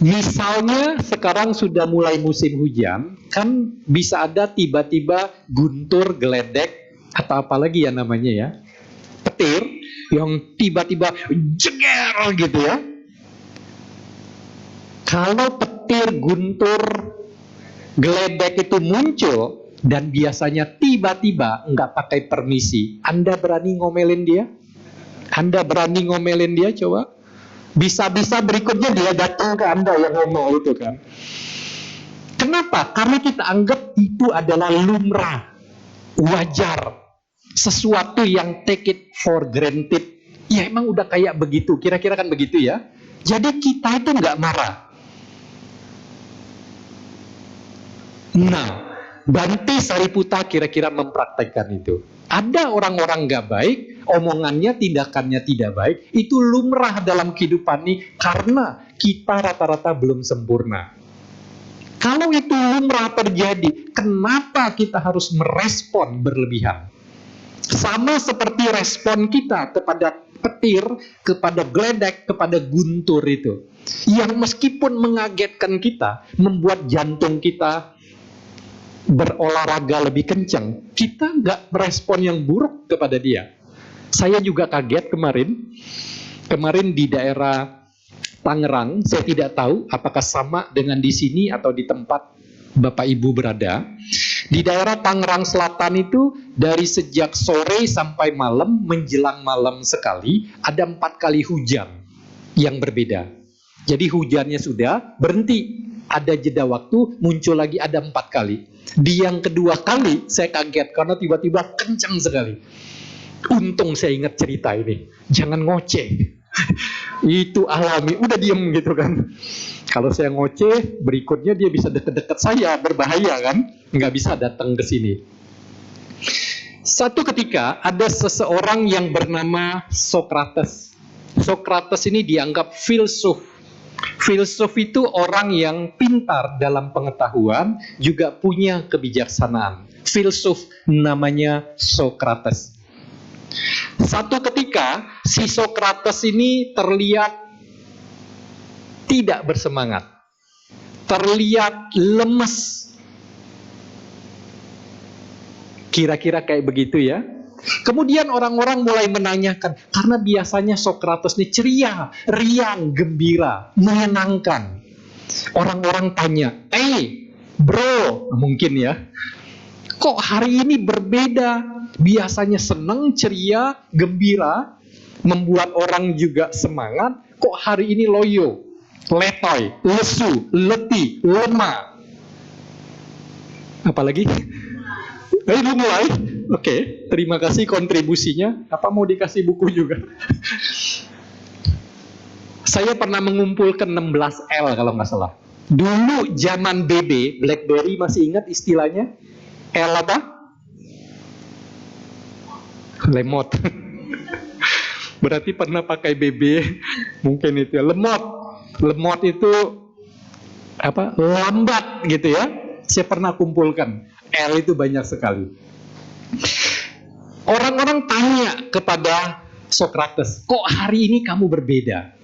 A: Misalnya sekarang sudah mulai musim hujan, kan bisa ada tiba-tiba guntur, geledek, atau apalagi ya namanya ya, petir, yang tiba-tiba jeger gitu ya. Kalau petir, guntur, geledek itu muncul, dan biasanya tiba-tiba nggak pakai permisi, Anda berani ngomelin dia? Anda berani ngomelin dia coba? Bisa-bisa berikutnya dia datang ke Anda yang ngomong itu kan. Kenapa? Karena kita anggap itu adalah lumrah, wajar, sesuatu yang take it for granted. Ya emang udah kayak begitu, kira-kira kan begitu ya. Jadi kita itu nggak marah. Nah, Bante Sariputta kira-kira mempraktekkan itu. Ada orang-orang gak baik, omongannya, tindakannya tidak baik, itu lumrah dalam kehidupan ini karena kita rata-rata belum sempurna. Kalau itu lumrah terjadi, kenapa kita harus merespon berlebihan? Sama seperti respon kita kepada petir, kepada geledek, kepada guntur itu. Yang meskipun mengagetkan kita, membuat jantung kita berolahraga lebih kencang, kita nggak merespon yang buruk kepada dia. Saya juga kaget kemarin di daerah Tangerang, saya tidak tahu apakah sama dengan di sini atau di tempat Bapak Ibu berada. Di daerah Tangerang Selatan itu dari sejak sore sampai malam, menjelang malam sekali, ada 4 kali hujan yang berbeda. Jadi hujannya sudah berhenti, ada jeda waktu, muncul lagi ada 4 kali. Di yang kedua kali saya kaget karena tiba-tiba kencang sekali. Untung saya ingat cerita ini, jangan ngoceh. Itu alami, udah diem gitu kan. Kalau saya ngoceh, berikutnya dia bisa deket-deket saya, berbahaya kan, nggak bisa datang ke sini. Satu ketika ada seseorang yang bernama Sokrates. Sokrates ini dianggap filsuf. Filsuf itu orang yang pintar dalam pengetahuan, juga punya kebijaksanaan. Filsuf namanya Sokrates. Satu ketika si Sokrates ini terlihat tidak bersemangat, terlihat lemes. Kira-kira kayak begitu ya. Kemudian orang-orang mulai menanyakan, karena biasanya Sokrates ini ceria, riang, gembira, menyenangkan. Orang-orang tanya, bro, mungkin ya, kok hari ini berbeda? Biasanya senang, ceria, gembira, membuat orang juga semangat. Kok hari ini loyo, letoy, lesu, letih, lemah? Apalagi? Belum mulai? Oke, terima kasih kontribusinya. Apa mau dikasih buku juga? Saya pernah mengumpulkan 16L kalau nggak salah. Dulu zaman BB, BlackBerry, masih ingat istilahnya? L apa? Lemot. Berarti pernah pakai BB, mungkin itu ya. Lemot itu apa? Lambat gitu ya. Saya pernah kumpulkan. L itu banyak sekali. Orang-orang tanya kepada Sokrates, kok hari ini kamu berbeda?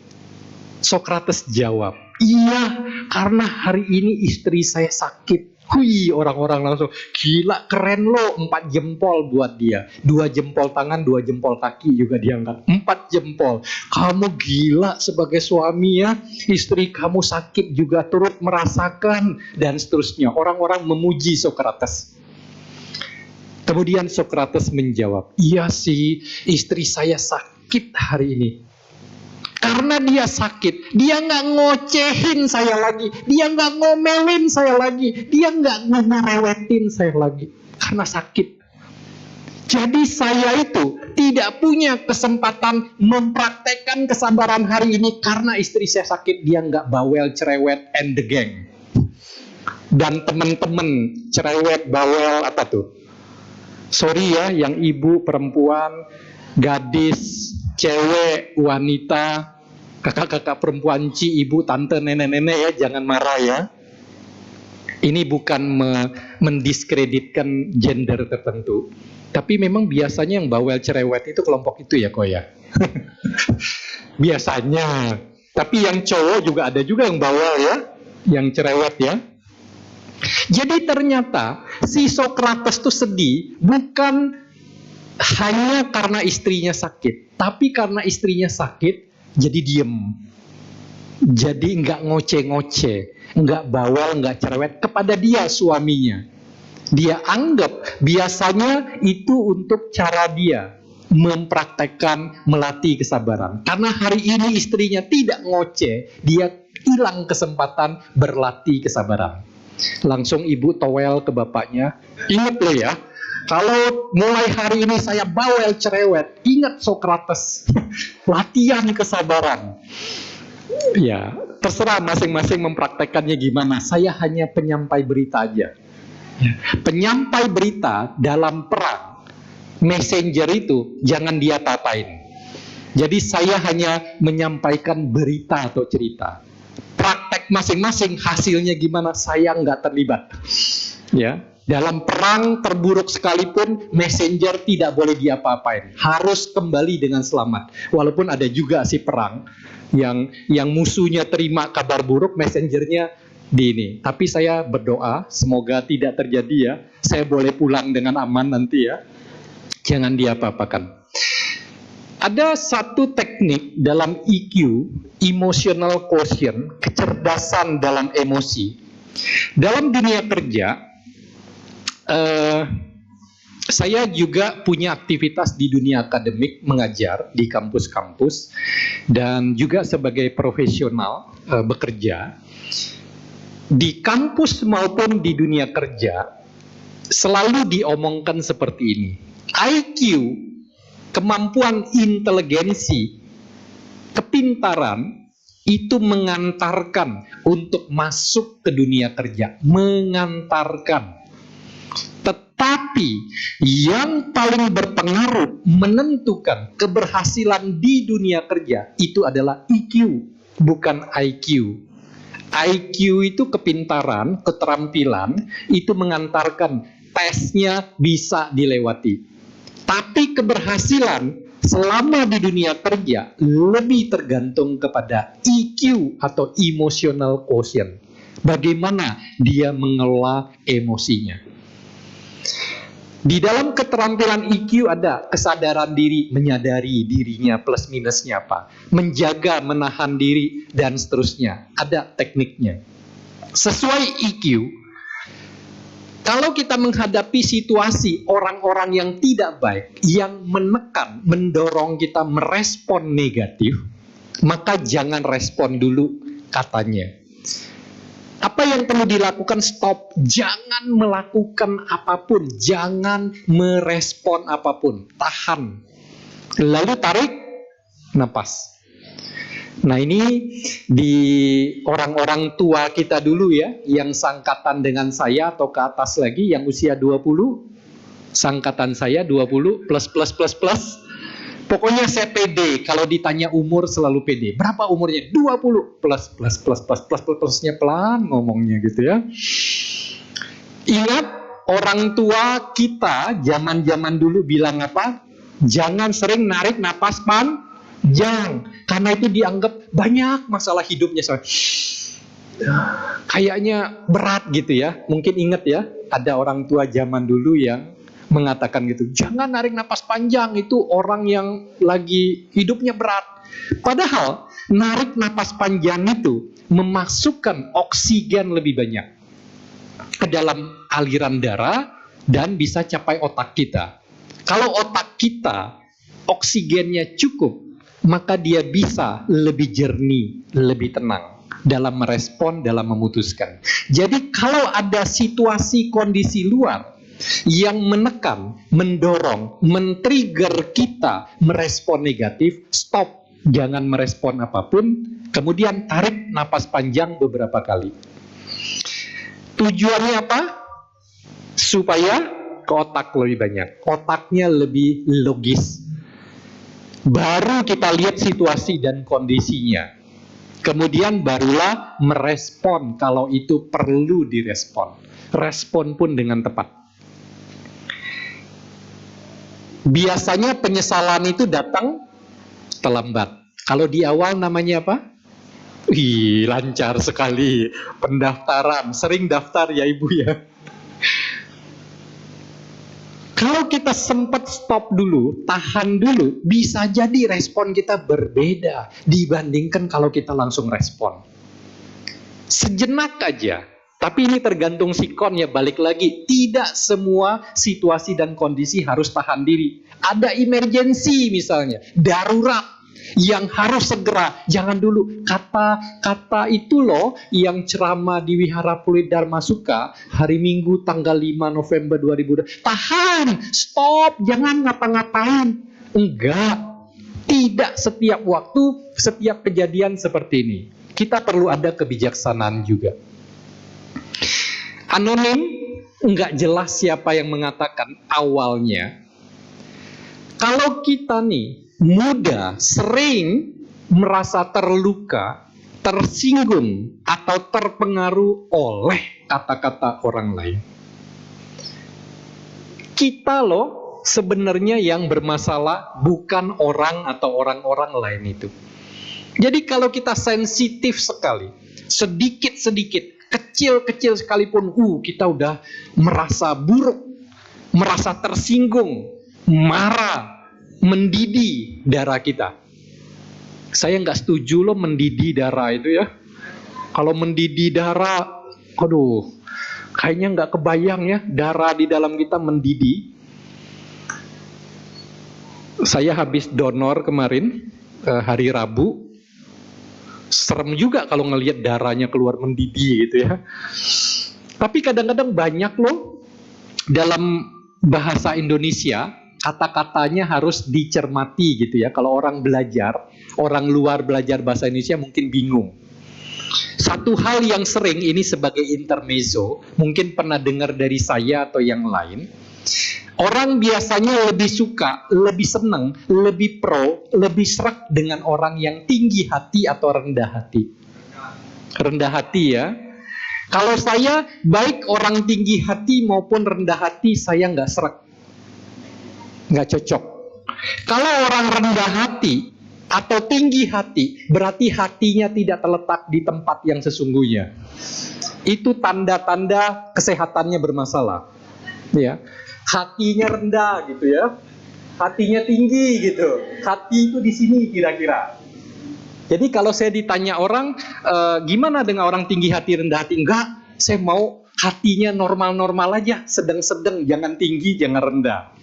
A: Sokrates jawab, iya, karena hari ini istri saya sakit. Hui, orang-orang langsung, gila, keren lo, 4 jempol buat dia. 2 jempol tangan, 2 jempol kaki juga diangkat. 4 jempol. Kamu gila sebagai suami ya, istri kamu sakit juga turut merasakan, dan seterusnya. Orang-orang memuji Sokrates. Kemudian Sokrates menjawab, iya sih, istri saya sakit hari ini. Karena dia sakit, dia nggak ngocehin saya lagi, dia nggak ngomelin saya lagi, dia nggak ngerewetin saya lagi, karena sakit. Jadi saya itu tidak punya kesempatan mempraktekkan kesabaran hari ini karena istri saya sakit. Dia nggak bawel, cerewet, and the gang. Dan teman-teman cerewet, bawel, apa tuh? Sorry ya, yang ibu, perempuan, gadis, cewek, wanita, kakak-kakak perempuan, ibu, tante, nenek-nenek ya, jangan marah ya. Ini bukan mendiskreditkan gender tertentu, tapi memang biasanya yang bawel cerewet itu kelompok itu ya kok ya. Biasanya. Tapi yang cowok juga ada juga yang bawel ya, yang cerewet ya. Jadi ternyata si Sokrates itu sedih bukan hanya karena istrinya sakit, tapi karena istrinya sakit jadi diem. Jadi nggak ngoceh-ngoceh, nggak bawel, nggak cerewet kepada dia suaminya. Dia anggap biasanya itu untuk cara dia mempraktekkan, melatih kesabaran. Karena hari ini istrinya tidak ngoceh, dia hilang kesempatan berlatih kesabaran. Langsung ibu towel ke bapaknya, ingat loh ya, kalau mulai hari ini saya bawel cerewet, ingat Sokrates, latihan kesabaran. Ya, terserah masing-masing mempraktekannya gimana. Saya hanya penyampai berita aja. Penyampai berita dalam perang, messenger itu jangan dia tatain. Jadi saya hanya menyampaikan berita atau cerita. Praktek masing-masing hasilnya gimana saya nggak terlibat. Ya, dalam perang terburuk sekalipun messenger tidak boleh diapa-apain. Harus kembali dengan selamat. Walaupun ada juga sih perang yang musuhnya terima kabar buruk, messengernya di ini. Tapi saya berdoa semoga tidak terjadi ya. Saya boleh pulang dengan aman nanti ya. Jangan diapa-apakan. Ada satu teknik dalam EQ, emotional quotient, kecerdasan dalam emosi. Dalam dunia kerja, saya juga punya aktivitas di dunia akademik, mengajar di kampus-kampus, dan juga sebagai profesional bekerja. Di kampus maupun di dunia kerja, selalu diomongkan seperti ini. IQ, kemampuan inteligensi, kepintaran, itu mengantarkan untuk masuk ke dunia kerja. Mengantarkan. Tetapi yang paling berpengaruh menentukan keberhasilan di dunia kerja itu adalah EQ, bukan IQ. IQ itu kepintaran, keterampilan, itu mengantarkan tesnya bisa dilewati. Tapi keberhasilan selama di dunia kerja lebih tergantung kepada EQ atau emotional quotient. Bagaimana dia mengelola emosinya. Di dalam keterampilan EQ ada kesadaran diri, menyadari dirinya plus minusnya apa, menjaga, menahan diri, dan seterusnya. Ada tekniknya. Sesuai EQ, kalau kita menghadapi situasi orang-orang yang tidak baik, yang menekan, mendorong kita merespon negatif, maka jangan respon dulu katanya. Apa yang perlu dilakukan? Stop. Jangan melakukan apapun. Jangan merespon apapun. Tahan. Lalu tarik napas. Nah ini di orang-orang tua kita dulu ya, yang sangkatan dengan saya atau ke atas lagi, yang usia 20, sangkatan saya 20 plus. Pokoknya saya pede, kalau ditanya umur selalu pede. Berapa umurnya? 20 plusnya pelan ngomongnya gitu ya. Ingat orang tua kita zaman-zaman dulu bilang apa? Jangan sering narik napas panjang, karena itu dianggap banyak masalah hidupnya. Kayaknya berat gitu ya. Mungkin ingat ya, ada orang tua zaman dulu yang mengatakan gitu, jangan narik napas panjang, itu orang yang lagi hidupnya berat. Padahal narik napas panjang itu memasukkan oksigen lebih banyak ke dalam aliran darah dan bisa capai otak kita. Kalau otak kita oksigennya cukup, maka dia bisa lebih jernih, lebih tenang dalam merespon, dalam memutuskan. Jadi kalau ada situasi kondisi luar yang menekan, mendorong, men-trigger kita merespon negatif, stop, jangan merespon apapun, kemudian tarik napas panjang beberapa kali. Tujuannya apa? Supaya ke otak lebih banyak, otaknya lebih logis. Baru kita lihat situasi dan kondisinya. Kemudian barulah merespon kalau itu perlu direspon. Respon pun dengan tepat. Biasanya penyesalan itu datang terlambat. Kalau di awal namanya apa? Lancar sekali pendaftaran. Sering daftar ya Ibu ya. Kalau kita sempat stop dulu, tahan dulu, bisa jadi respon kita berbeda dibandingkan kalau kita langsung respon. Sejenak aja. Tapi ini tergantung sikon ya, balik lagi. Tidak semua situasi dan kondisi harus tahan diri. Ada emergency misalnya, darurat yang harus segera. Jangan dulu. Kata itu loh yang ceramah di Wihara Pluit Dharma Sukha hari Minggu tanggal 5 November 2020. Tahan, stop, jangan ngapa-ngapain. Enggak. Tidak setiap waktu, setiap kejadian seperti ini. Kita perlu ada kebijaksanaan juga. Anonim, enggak jelas siapa yang mengatakan awalnya. Kalau kita nih mudah, sering merasa terluka, tersinggung, atau terpengaruh oleh kata-kata orang lain. Kita loh sebenarnya yang bermasalah bukan orang atau orang-orang lain itu. Jadi kalau kita sensitif sekali, sedikit-sedikit, kecil-kecil sekalipun, kita udah merasa buruk, merasa tersinggung, marah, mendidih darah kita. Saya nggak setuju loh mendidih darah itu ya. Kalau mendidih darah, aduh, kayaknya nggak kebayang ya darah di dalam kita mendidih. Saya habis donor kemarin, hari Rabu. Serem juga kalau ngelihat darahnya keluar mendidih gitu ya. Tapi kadang-kadang banyak loh dalam bahasa Indonesia kata-katanya harus dicermati gitu ya. Kalau orang belajar, orang luar belajar bahasa Indonesia mungkin bingung. Satu hal yang sering ini sebagai intermezzo, mungkin pernah dengar dari saya atau yang lain. Orang biasanya lebih suka, lebih senang, lebih pro, lebih serak dengan orang yang tinggi hati atau rendah hati. Rendah hati ya. Kalau saya, baik orang tinggi hati maupun rendah hati, saya nggak serak. Nggak cocok. Kalau orang rendah hati atau tinggi hati, berarti hatinya tidak terletak di tempat yang sesungguhnya. Itu tanda-tanda kesehatannya bermasalah. Ya. Hatinya rendah gitu ya, hatinya tinggi gitu. Hati itu di sini kira-kira. Jadi kalau saya ditanya orang, gimana dengan orang tinggi hati, rendah hati? Enggak, saya mau hatinya normal-normal aja, sedang-sedang, jangan tinggi, jangan rendah.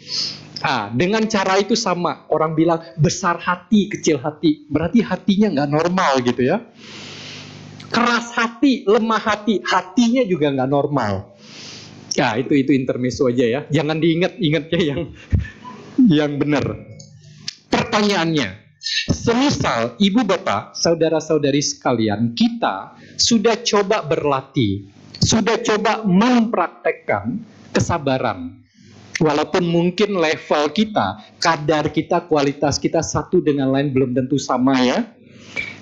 A: Dengan cara itu sama, orang bilang besar hati, kecil hati, berarti hatinya nggak normal gitu ya. Keras hati, lemah hati, hatinya juga nggak normal. Ya, itu intermezzo aja ya. Jangan diingat-ingatnya yang benar. Pertanyaannya, semisal ibu bapak, saudara-saudari sekalian, kita sudah coba berlatih, sudah coba mempraktekkan kesabaran. Walaupun mungkin level kita, kadar kita, kualitas kita satu dengan lain belum tentu sama ya.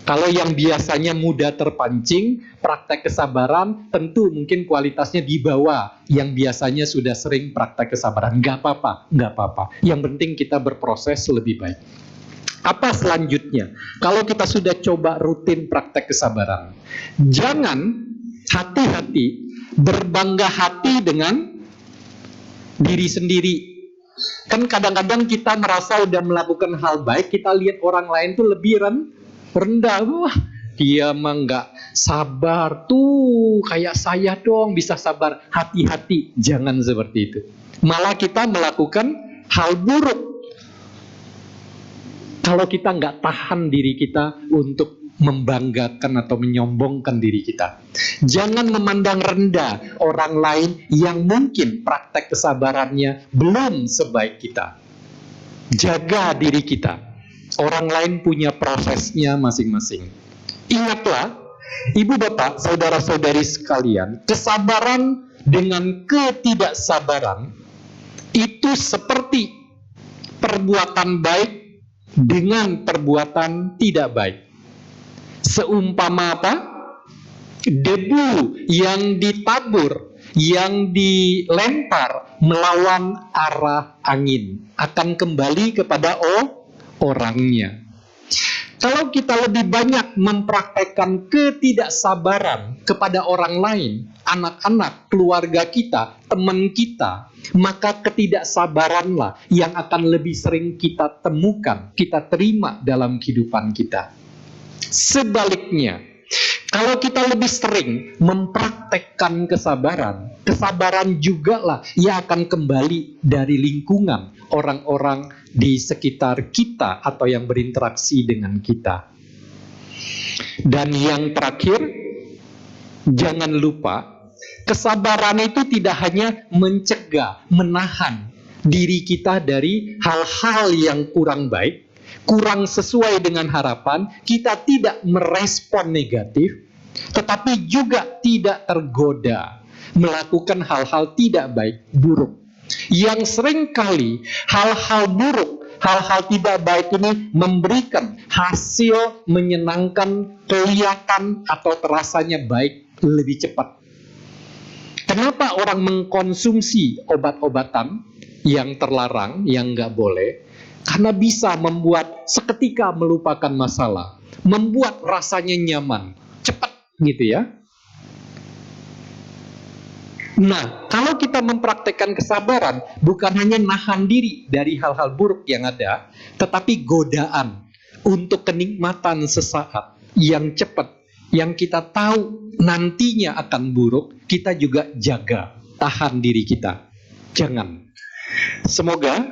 A: Kalau yang biasanya mudah terpancing, praktek kesabaran, tentu mungkin kualitasnya di bawah yang biasanya sudah sering praktek kesabaran. Nggak apa-apa. Yang penting kita berproses lebih baik. Apa selanjutnya? Kalau kita sudah coba rutin praktek kesabaran, jangan hati-hati berbangga hati dengan diri sendiri. Kan kadang-kadang kita merasa udah melakukan hal baik, kita lihat orang lain tuh lebih rendah. Wah, dia mah nggak sabar tuh, kayak saya dong bisa sabar. Hati-hati, jangan seperti itu. Malah kita melakukan hal buruk. Kalau kita nggak tahan diri kita untuk membanggakan atau menyombongkan diri kita. Jangan memandang rendah orang lain yang mungkin praktek kesabarannya belum sebaik kita. Jaga diri kita. Orang lain punya prosesnya masing-masing. Ingatlah, ibu bapak, saudara-saudari sekalian, kesabaran dengan ketidaksabaran itu seperti perbuatan baik dengan perbuatan tidak baik. Seumpama apa? Debu yang ditabur, yang dilempar melawan arah angin akan kembali kepada orangnya. Kalau kita lebih banyak mempraktekkan ketidaksabaran kepada orang lain, anak-anak, keluarga kita, teman kita, maka ketidaksabaranlah yang akan lebih sering kita temukan, kita terima dalam kehidupan kita. Sebaliknya, kalau kita lebih sering mempraktekkan kesabaran, kesabaran juga lah yang akan kembali dari lingkungan orang-orang di sekitar kita atau yang berinteraksi dengan kita. Dan yang terakhir, jangan lupa, kesabaran itu tidak hanya mencegah, menahan diri kita dari hal-hal yang kurang baik, kurang sesuai dengan harapan, kita tidak merespon negatif, tetapi juga tidak tergoda melakukan hal-hal tidak baik, buruk. Yang seringkali hal-hal buruk, hal-hal tidak baik ini memberikan hasil menyenangkan, kelihatan atau terasanya baik lebih cepat. Kenapa orang mengkonsumsi obat-obatan yang terlarang, yang nggak boleh? Karena bisa membuat seketika melupakan masalah, membuat rasanya nyaman, cepat gitu ya. Nah, kalau kita mempraktekkan kesabaran, bukan hanya nahan diri dari hal-hal buruk yang ada, tetapi godaan untuk kenikmatan sesaat yang cepat, yang kita tahu nantinya akan buruk, kita juga jaga, tahan diri kita. Jangan. Semoga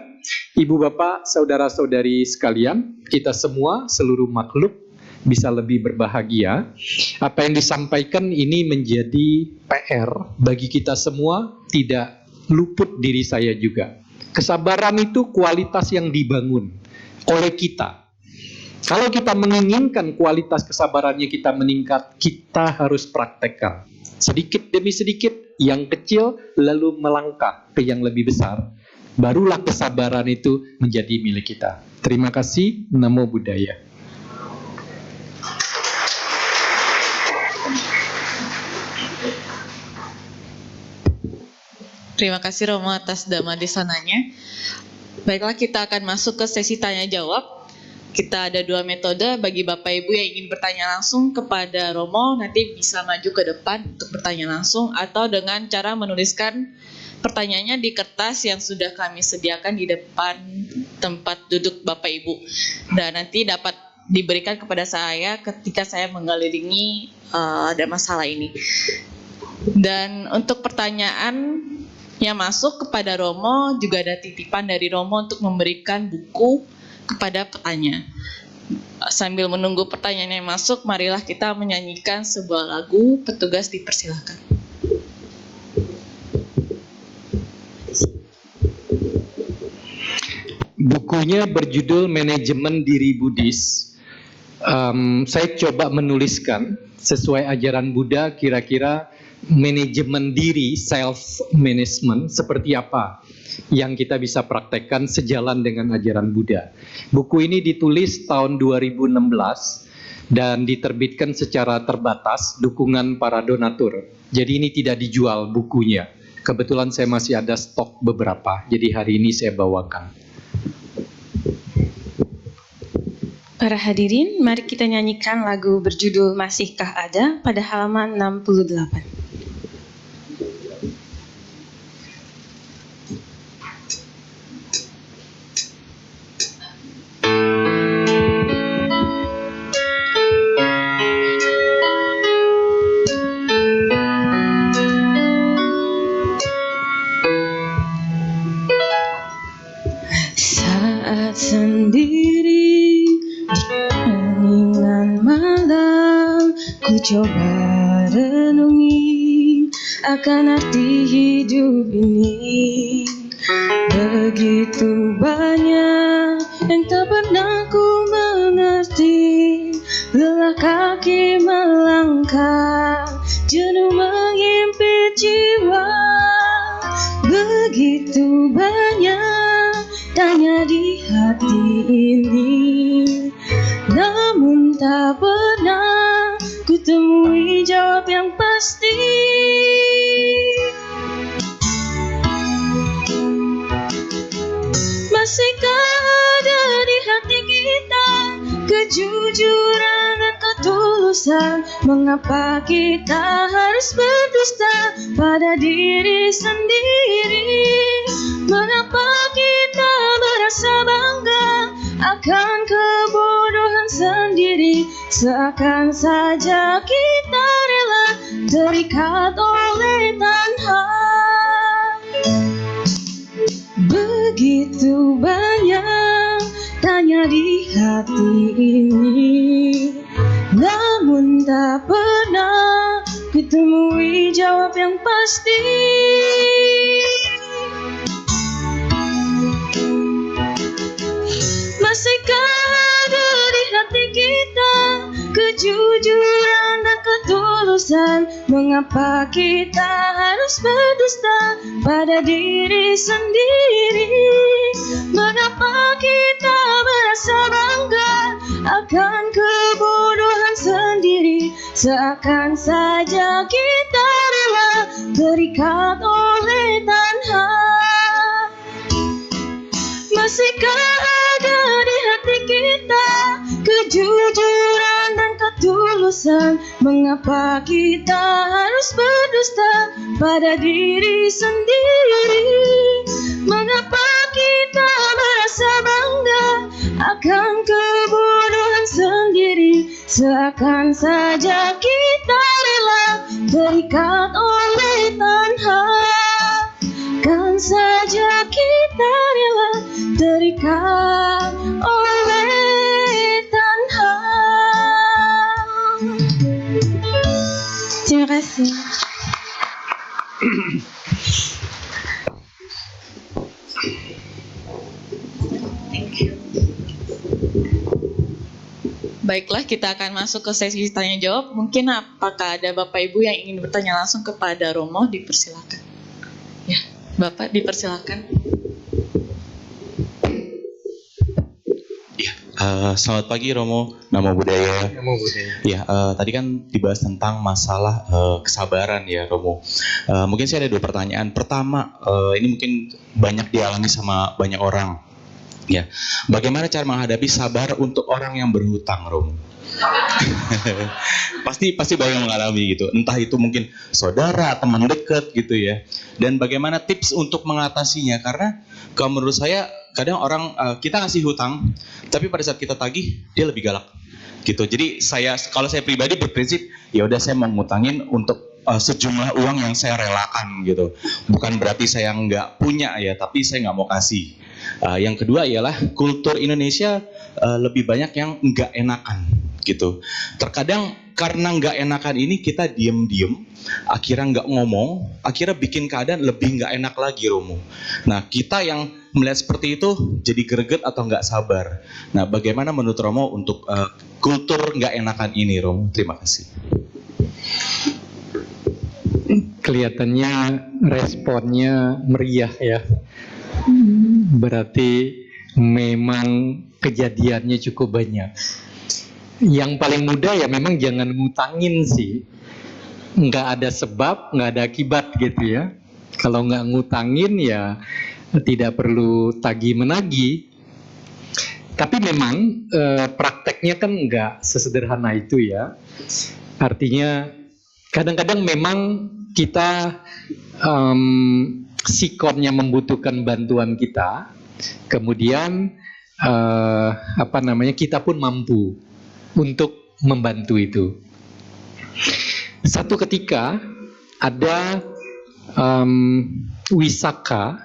A: ibu bapak, saudara-saudari sekalian, kita semua, seluruh makhluk, bisa lebih berbahagia. Apa yang disampaikan ini menjadi PR bagi kita semua, tidak luput diri saya juga. Kesabaran itu kualitas yang dibangun oleh kita. Kalau kita menginginkan kualitas kesabarannya kita meningkat, kita harus praktekkan. Sedikit demi sedikit, yang kecil lalu melangkah ke yang lebih besar. Barulah kesabaran itu menjadi milik kita. Terima kasih. Namo Buddhaya.
C: Terima kasih Romo atas dhamma desananya. Baiklah, kita akan masuk ke sesi tanya jawab. Kita ada 2 metode bagi Bapak Ibu yang ingin bertanya langsung kepada Romo, nanti bisa maju ke depan untuk bertanya langsung atau dengan cara menuliskan pertanyaannya di kertas yang sudah kami sediakan di depan tempat duduk Bapak Ibu. Dan nanti dapat diberikan kepada saya ketika saya mengelilingi ada masalah ini. Dan untuk pertanyaan yang masuk kepada Romo, juga ada titipan dari Romo untuk memberikan buku kepada petanya. Sambil menunggu pertanyaan yang masuk, marilah kita menyanyikan sebuah lagu. Petugas dipersilakan.
A: Bukunya berjudul Manajemen Diri Buddhis. Saya coba menuliskan sesuai ajaran Buddha, kira-kira manajemen diri, self-management, seperti apa yang kita bisa praktekkan sejalan dengan ajaran Buddha. Buku ini ditulis tahun 2016 dan diterbitkan secara terbatas, dukungan para donatur. Jadi ini tidak dijual bukunya. Kebetulan saya masih ada stok beberapa, jadi hari ini saya bawakan.
D: Para hadirin, mari kita nyanyikan lagu berjudul Masihkah Ada pada halaman 68. Saat sendiri coba renungi akan arti hidup ini. Begitu banyak yang tak pernah ku mengerti, lelah kaki melangkah, jenuh menghimpit jiwa. Begitu banyak tanya di hati ini, namun tak pernah ku temui jawab yang pasti. Masihkah ada di hati kita kejujuran dan ketulusan? Mengapa kita harus berdusta pada diri sendiri? Mengapa kita merasa bangga akan kebodohan sendiri? Seakan saja kita rela terikat oleh tanha. Begitu banyak tanya di hati ini, namun tak pernah kutemui jawab yang pasti. Masihkah ada di hati kita kejujuran dan ketulusan? Mengapa kita harus berdusta pada diri sendiri? Mengapa kita merasa bangga akan kebodohan sendiri? Seakan saja kita rela terikat oleh tanha. Masihkah ada di hati kita kejujuran dan ketulusan? Mengapa kita harus berdusta pada diri sendiri? Mengapa kita merasa bangga akan kebodohan sendiri? Seakan saja kita rela terikat oleh tanha. Kan saja kita rela terikat oleh tanha. Terima kasih.
C: Baiklah, kita akan masuk ke sesi tanya jawab. Mungkin apakah ada Bapak Ibu yang ingin bertanya langsung kepada Romo? Dipersilakan. Ya, Bapak dipersilakan.
E: Selamat pagi Romo, Namo Buddhaya.
A: Namo Buddhaya.
E: Ya, tadi kan dibahas tentang masalah kesabaran ya Romo. Mungkin saya ada 2 pertanyaan. Pertama, ini mungkin banyak dialami sama banyak orang. Ya, bagaimana cara menghadapi sabar untuk orang yang berhutang, Romo? pasti banyak mengalami gitu. Entah itu mungkin saudara, teman dekat gitu ya. Dan bagaimana tips untuk mengatasinya? Karena kalau menurut saya kadang orang kita ngasih hutang, tapi pada saat kita tagih dia lebih galak gitu. Jadi kalau saya pribadi berprinsip ya udah saya mau ngutangin untuk sejumlah uang yang saya relakan gitu. Bukan berarti saya nggak punya ya, tapi saya nggak mau kasih. Yang kedua ialah kultur Indonesia lebih banyak yang nggak enakan gitu. Terkadang karena nggak enakan ini kita diem-diem, akhirnya nggak ngomong, akhirnya bikin keadaan lebih nggak enak lagi Romo. Nah kita yang melihat seperti itu jadi greget atau nggak sabar. Nah bagaimana menurut Romo untuk kultur nggak enakan ini Romo? Terima kasih.
A: Kelihatannya responnya meriah ya. Berarti memang kejadiannya cukup banyak. Yang paling mudah ya memang jangan ngutangin sih. Nggak ada sebab, nggak ada akibat gitu ya. Kalau nggak ngutangin ya tidak perlu tagih-menagih. Tapi memang prakteknya kan nggak sesederhana itu ya. Artinya kadang-kadang memang kita sikonnya membutuhkan bantuan kita, kemudian kita pun mampu untuk membantu itu. Satu ketika ada Wisaka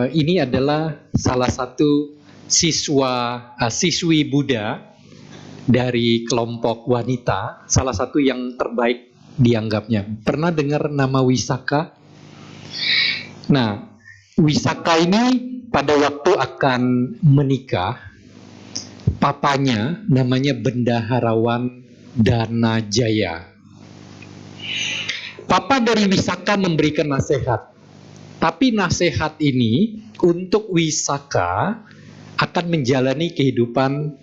A: ini adalah salah satu siswi Buddha dari kelompok wanita, salah satu yang terbaik dianggapnya. Pernah dengar nama Wisaka? Nah, Wisaka ini pada waktu akan menikah, papanya namanya Bendaharawan Danajaya. Papa dari Wisaka memberikan nasihat. Tapi nasihat ini untuk Wisaka akan menjalani kehidupan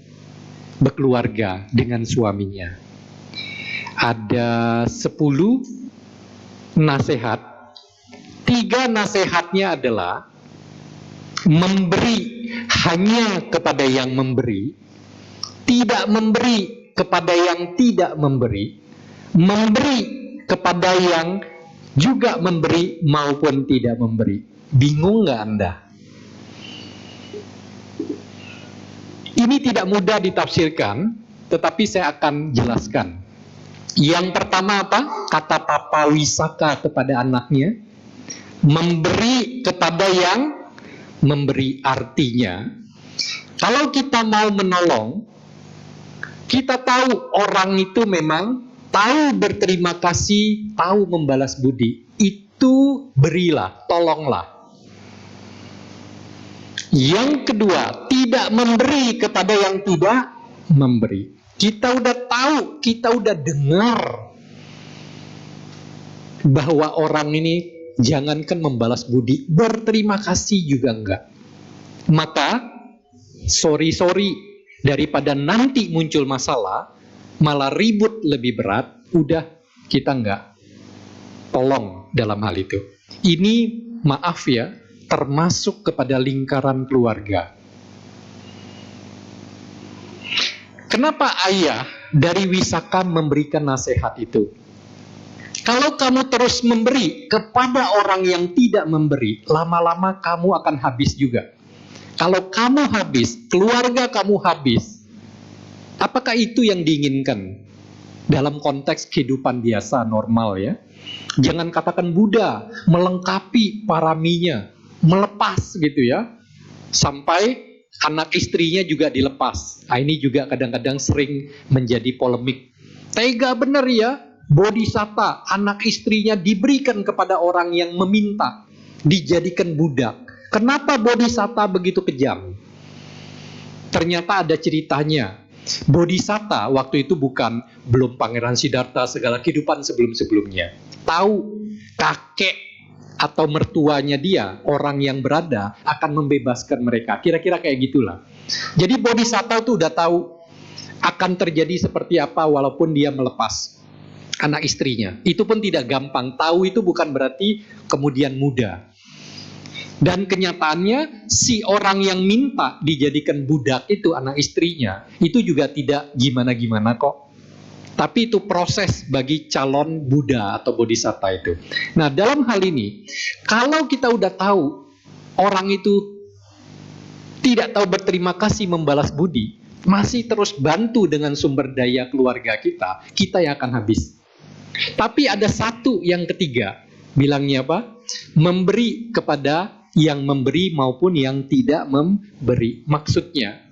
A: berkeluarga dengan suaminya. Ada 10 nasihat. 3 nasihatnya adalah memberi hanya kepada yang memberi, tidak memberi kepada yang tidak memberi, memberi kepada yang juga memberi maupun tidak memberi. Bingung nggak Anda? Ini tidak mudah ditafsirkan, tetapi saya akan jelaskan. Yang pertama apa? Kata Papa Wisaka kepada anaknya, memberi kepada yang memberi. Artinya, kalau kita mau menolong, kita tahu orang itu memang tahu berterima kasih, tahu membalas budi. Itu berilah, tolonglah. Yang kedua, tidak memberi kepada yang tidak memberi. Kita udah tahu, kita udah dengar bahwa orang ini jangankan membalas budi, berterima kasih juga enggak. Maka, sorry, daripada nanti muncul masalah, malah ribut lebih berat, udah kita enggak tolong dalam hal itu. Ini maaf ya, termasuk kepada lingkaran keluarga. Kenapa ayah dari Wisaka memberikan nasihat itu? Kalau kamu terus memberi kepada orang yang tidak memberi, lama-lama kamu akan habis juga. Kalau kamu habis, keluarga kamu habis, apakah itu yang diinginkan dalam konteks kehidupan biasa normal ya? Jangan katakan Buddha melengkapi paraminya, melepas gitu ya, sampai anak istrinya juga dilepas. Nah, ini juga kadang-kadang sering menjadi polemik. Tega benar ya, Bodhisatta anak istrinya diberikan kepada orang yang meminta, dijadikan budak. Kenapa Bodhisatta begitu kejam? Ternyata ada ceritanya. Bodhisatta waktu itu belum Pangeran Siddhartha, segala kehidupan sebelum-sebelumnya. Tahu kakek atau mertuanya dia, orang yang berada, akan membebaskan mereka. Kira-kira kayak gitulah. Jadi Bodhisatta itu udah tahu akan terjadi seperti apa walaupun dia melepas anak istrinya. Itu pun tidak gampang. Tahu itu bukan berarti kemudian mudah. Dan kenyataannya si orang yang minta dijadikan budak itu anak istrinya, itu juga tidak gimana-gimana kok. Tapi itu proses bagi calon Buddha atau Bodhisatta itu. Nah, dalam hal ini, kalau kita udah tahu orang itu tidak tahu berterima kasih membalas budi, masih terus bantu dengan sumber daya keluarga kita, kita yang akan habis. Tapi ada satu yang ketiga, bilangnya apa? Memberi kepada yang memberi maupun yang tidak memberi. Maksudnya,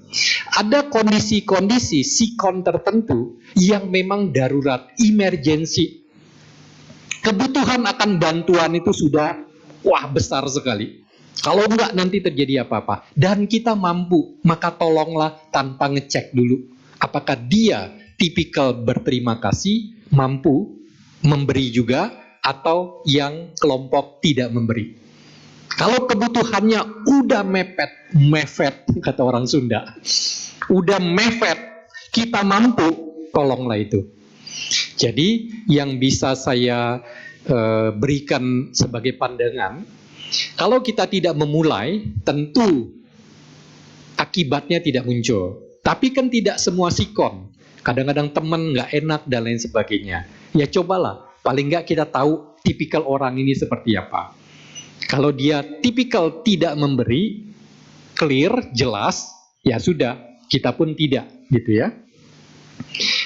A: ada kondisi-kondisi sikon tertentu yang memang darurat, emergency. Kebutuhan akan bantuan itu sudah besar sekali. Kalau enggak nanti terjadi apa-apa. Dan kita mampu, maka tolonglah tanpa ngecek dulu. Apakah dia tipikal berterima kasih, mampu memberi juga, atau yang kelompok tidak memberi. Kalau kebutuhannya udah mepet, kata orang Sunda, udah mepet, kita mampu, tolonglah itu. Jadi yang bisa saya berikan sebagai pandangan, kalau kita tidak memulai, tentu akibatnya tidak muncul. Tapi kan tidak semua sikon. Kadang-kadang teman nggak enak dan lain sebagainya. Ya cobalah, paling nggak kita tahu tipikal orang ini seperti apa. Kalau dia tipikal tidak memberi, clear, jelas, ya sudah, kita pun tidak, gitu ya.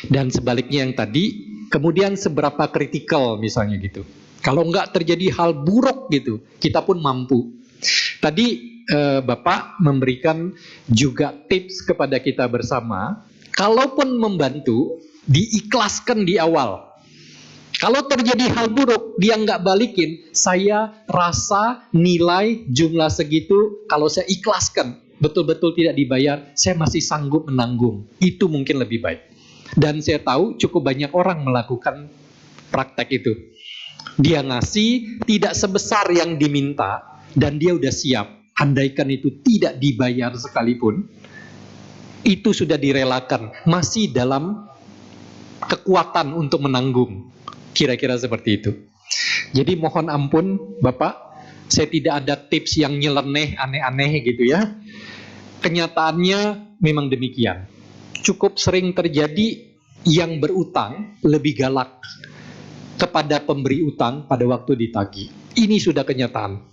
A: Dan sebaliknya yang tadi, kemudian seberapa kritikal misalnya gitu. Kalau enggak terjadi hal buruk gitu, kita pun mampu. Tadi Bapak memberikan juga tips kepada kita bersama, Kalaupun membantu, diikhlaskan di awal. Kalau terjadi hal buruk, dia nggak balikin, saya rasa nilai jumlah segitu, kalau saya ikhlaskan, betul-betul tidak dibayar, saya masih sanggup menanggung. Itu mungkin lebih baik. Dan saya tahu cukup banyak orang melakukan praktek itu. Dia ngasih tidak sebesar yang diminta, dan dia udah siap. Andaikan itu tidak dibayar sekalipun, itu sudah direlakan, masih dalam kekuatan untuk menanggung. Kira-kira seperti itu. Jadi mohon ampun Bapak, saya tidak ada tips yang nyeleneh, aneh-aneh gitu ya. Kenyataannya memang demikian. Cukup sering terjadi yang berutang lebih galak kepada pemberi utang pada waktu ditagih. Ini sudah kenyataan.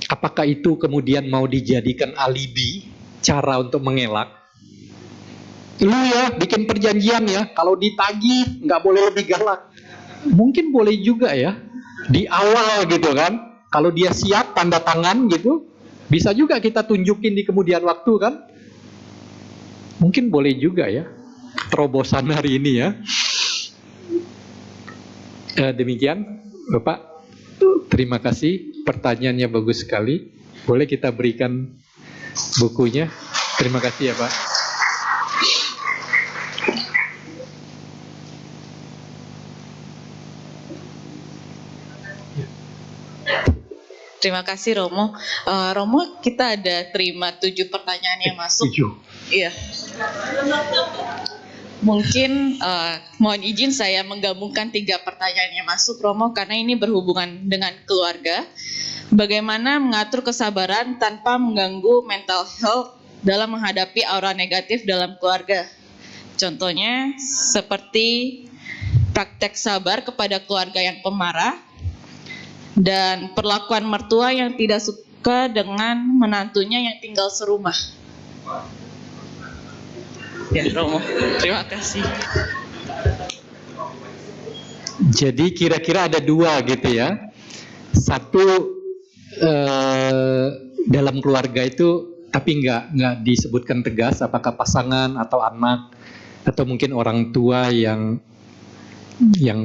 A: Apakah itu kemudian mau dijadikan alibi, cara untuk mengelak? Lu ya bikin perjanjian ya, kalau ditagih nggak boleh lebih galak. Mungkin boleh juga ya, di awal gitu kan. Kalau dia siap tanda tangan gitu, bisa juga kita tunjukin di kemudian waktu kan. Mungkin boleh juga ya, terobosan hari ini ya. Demikian Bapak, terima kasih, pertanyaannya bagus sekali. Boleh kita berikan bukunya. Terima kasih ya Pak.
C: Terima kasih Romo. Romo, kita ada terima 7 pertanyaan yang masuk.
A: 7.
C: Iya. Mungkin mohon izin saya menggabungkan 3 pertanyaan yang masuk Romo, karena ini berhubungan dengan keluarga. Bagaimana mengatur kesabaran tanpa mengganggu mental health dalam menghadapi aura negatif dalam keluarga? Contohnya seperti praktek sabar kepada keluarga yang pemarah, dan perlakuan mertua yang tidak suka dengan menantunya yang tinggal serumah. Ya Romo, terima kasih.
A: Jadi kira-kira ada 2 gitu ya. Satu dalam keluarga itu, tapi nggak disebutkan tegas apakah pasangan atau anak atau mungkin orang tua yang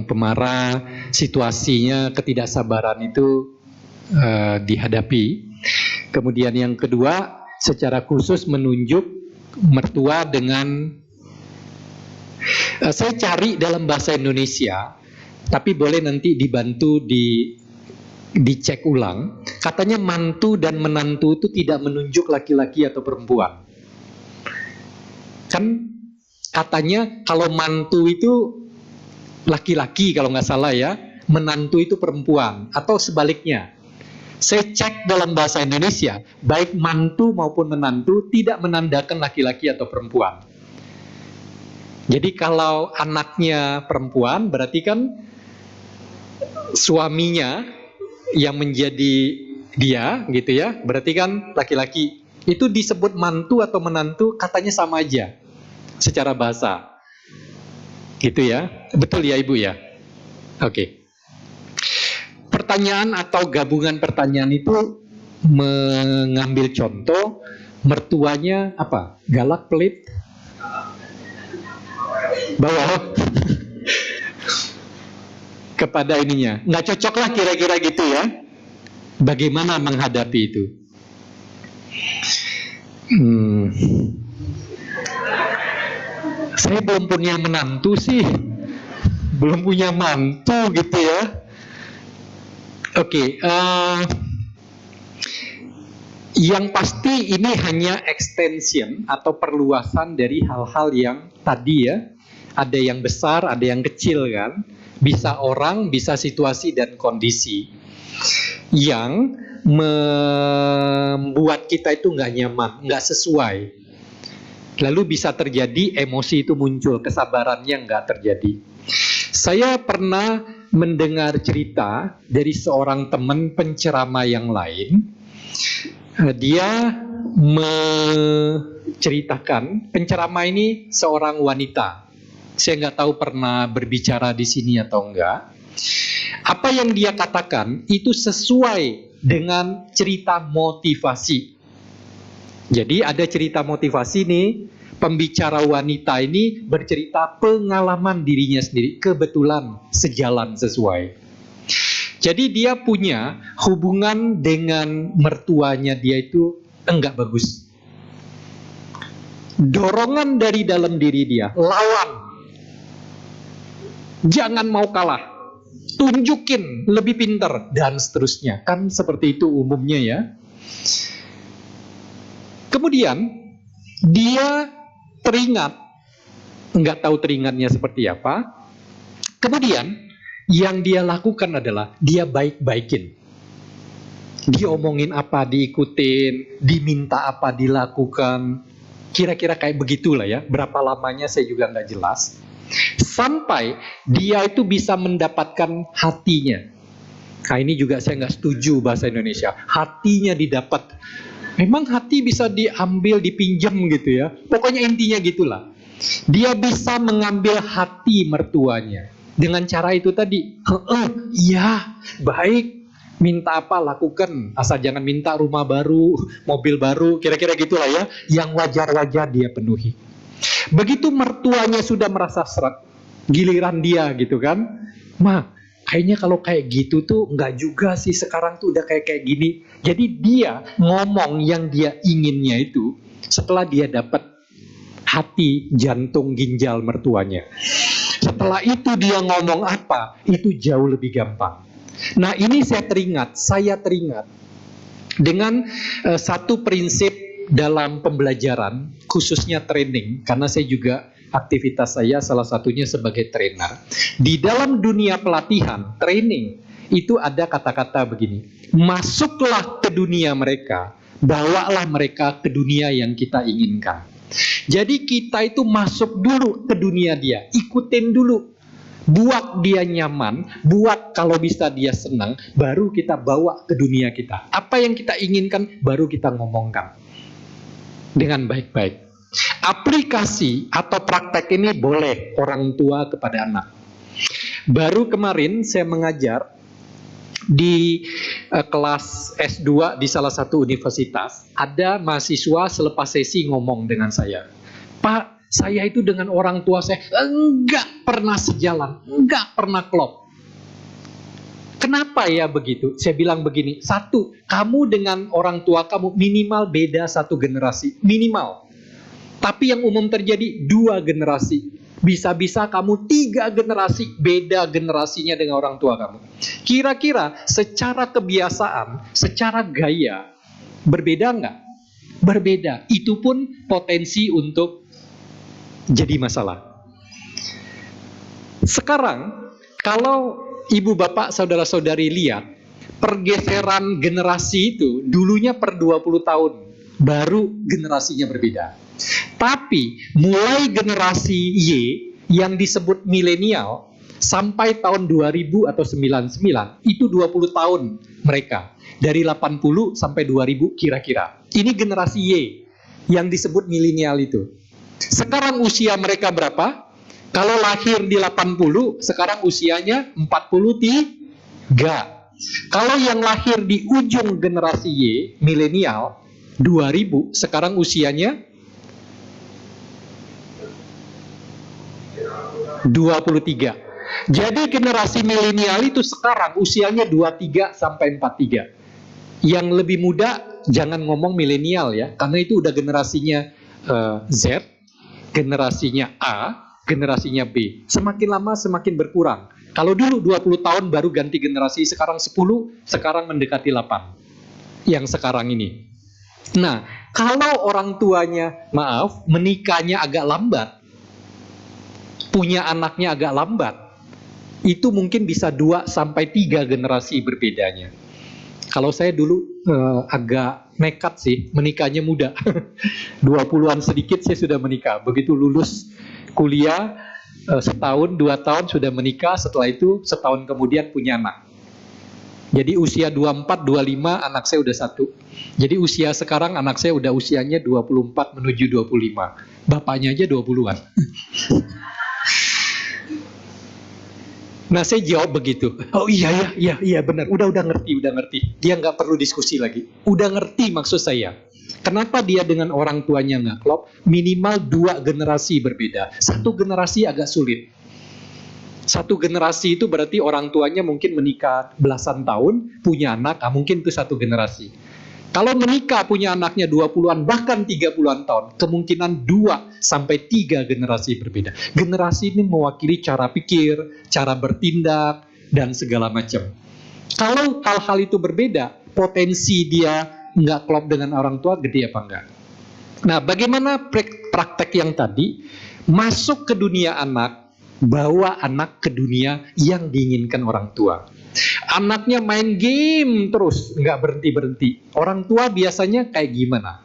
A: pemarah, situasinya ketidaksabaran itu dihadapi. Kemudian yang kedua, secara khusus menunjuk mertua dengan saya cari dalam bahasa Indonesia, tapi boleh nanti dibantu dicek ulang. Katanya mantu dan menantu itu tidak menunjuk laki-laki atau perempuan. Kan katanya kalau mantu itu laki-laki kalau nggak salah ya, menantu itu perempuan, atau sebaliknya. Saya cek dalam bahasa Indonesia, baik mantu maupun menantu tidak menandakan laki-laki atau perempuan. Jadi kalau anaknya perempuan, berarti kan suaminya yang menjadi dia gitu ya, berarti kan laki-laki. Itu disebut mantu atau menantu, katanya sama aja secara bahasa. Gitu ya, betul ya Ibu ya? Oke. Pertanyaan atau gabungan pertanyaan itu mengambil contoh mertuanya apa? Galak, pelit, bawah kepada ininya. Nggak cocok lah kira-kira gitu ya. Bagaimana menghadapi itu? Saya belum punya menantu sih, belum punya mantu gitu ya. Oke, yang pasti ini hanya extension atau perluasan dari hal-hal yang tadi ya. Ada yang besar, ada yang kecil kan. Bisa orang, bisa situasi dan kondisi yang membuat kita itu nggak nyaman, nggak sesuai. Lalu bisa terjadi emosi itu muncul, kesabarannya nggak terjadi. Saya pernah mendengar cerita dari seorang teman penceramah yang lain. Dia menceritakan, penceramah ini seorang wanita. Saya nggak tahu pernah berbicara di sini atau enggak. Apa yang dia katakan itu sesuai dengan cerita motivasi. Jadi ada cerita motivasi nih, pembicara wanita ini bercerita pengalaman dirinya sendiri, kebetulan sejalan sesuai. Jadi dia punya hubungan dengan mertuanya dia itu enggak bagus. Dorongan dari dalam diri dia, lawan. Jangan mau kalah. Tunjukin lebih pintar dan seterusnya. Kan seperti itu umumnya ya. Kemudian dia teringat, nggak tahu teringatnya seperti apa. Kemudian yang dia lakukan adalah dia baik-baikin. Diomongin apa diikutin, diminta apa dilakukan. Kira-kira kayak begitulah ya. Berapa lamanya saya juga nggak jelas. Sampai dia itu bisa mendapatkan hatinya. Nah ini juga saya nggak setuju bahasa Indonesia. Hatinya didapat. Memang hati bisa diambil, dipinjam gitu ya. Pokoknya intinya gitulah. Dia bisa mengambil hati mertuanya. Dengan cara itu tadi. Iya, baik. Minta apa, lakukan. Asal jangan minta rumah baru, mobil baru. Kira-kira gitulah ya. Yang wajar-wajar dia penuhi. Begitu mertuanya sudah merasa seret. Giliran dia gitu kan. Kayaknya kalau kayak gitu tuh enggak juga sih, sekarang tuh udah kayak gini. Jadi dia ngomong yang dia inginnya itu setelah dia dapat hati, jantung, ginjal mertuanya. Setelah itu dia ngomong apa, itu jauh lebih gampang. Nah ini saya teringat dengan satu prinsip dalam pembelajaran, khususnya training, karena saya juga aktivitas saya salah satunya sebagai trainer. Di dalam dunia pelatihan, training, itu ada kata-kata begini. Masuklah ke dunia mereka, bawalah mereka ke dunia yang kita inginkan. Jadi kita itu masuk dulu ke dunia dia, ikutin dulu. Buat dia nyaman, buat kalau bisa dia senang, baru kita bawa ke dunia kita. Apa yang kita inginkan, baru kita ngomongkan. Dengan baik-baik. Aplikasi atau praktek ini boleh orang tua kepada anak. Baru kemarin saya mengajar di kelas S2 di salah satu universitas. Ada mahasiswa selepas sesi ngomong dengan saya. Pak, saya itu dengan orang tua saya enggak pernah sejalan, enggak pernah klop. Kenapa ya begitu? Saya bilang begini, satu, kamu dengan orang tua kamu minimal beda satu generasi, minimal. Tapi yang umum terjadi 2 generasi. Bisa-bisa kamu 3 generasi, beda generasinya dengan orang tua kamu. Kira-kira secara kebiasaan, secara gaya, berbeda nggak? Berbeda. Itu pun potensi untuk jadi masalah. Sekarang, kalau ibu bapak saudara-saudari lihat, pergeseran generasi itu dulunya per 20 tahun, baru generasinya berbeda. Tapi mulai generasi Y yang disebut milenial sampai tahun 2000 atau 99 itu 20 tahun mereka. Dari 80 sampai 2000 kira-kira. Ini generasi Y yang disebut milenial itu. Sekarang usia mereka berapa? Kalau lahir di 80, sekarang usianya 43. Kalau yang lahir di ujung generasi Y, milenial, 2000, sekarang usianya 23. Jadi generasi milenial itu sekarang usianya 23 sampai 43. Yang lebih muda jangan ngomong milenial ya, karena itu udah generasinya Z, generasinya A, generasinya B. Semakin lama semakin berkurang. Kalau dulu 20 tahun baru ganti generasi, sekarang 10, sekarang mendekati 8. Yang sekarang ini. Nah, kalau orang tuanya, menikahnya agak lambat, punya anaknya agak lambat, itu mungkin bisa 2 sampai 3 generasi berbedanya. Kalau saya dulu agak nekat sih, menikahnya muda. 20-an sedikit saya sudah menikah. Begitu lulus kuliah, setahun, 2 tahun sudah menikah, setelah itu setahun kemudian punya anak. Jadi usia 24, 25 anak saya udah 1. Jadi usia sekarang anak saya udah usianya 24 menuju 25. Bapaknya aja 20-an. Nah saya jawab begitu. Oh iya benar. Udah ngerti. Dia nggak perlu diskusi lagi. Udah ngerti maksud saya. Kenapa dia dengan orang tuanya nggak klop? Minimal 2 generasi berbeda. 1 generasi agak sulit. 1 generasi itu berarti orang tuanya mungkin menikah belasan tahun, punya anak, mungkin itu 1 generasi. Kalau menikah punya anaknya 20-an, bahkan 30-an tahun, kemungkinan 2 sampai 3 generasi berbeda. Generasi ini mewakili cara pikir, cara bertindak, dan segala macam. Kalau hal-hal itu berbeda, potensi dia nggak klop dengan orang tua gede apa enggak? Nah, bagaimana praktek yang tadi? Masuk ke dunia anak, bawa anak ke dunia yang diinginkan orang tua. Anaknya main game terus, nggak berhenti-berhenti. Orang tua biasanya kayak gimana?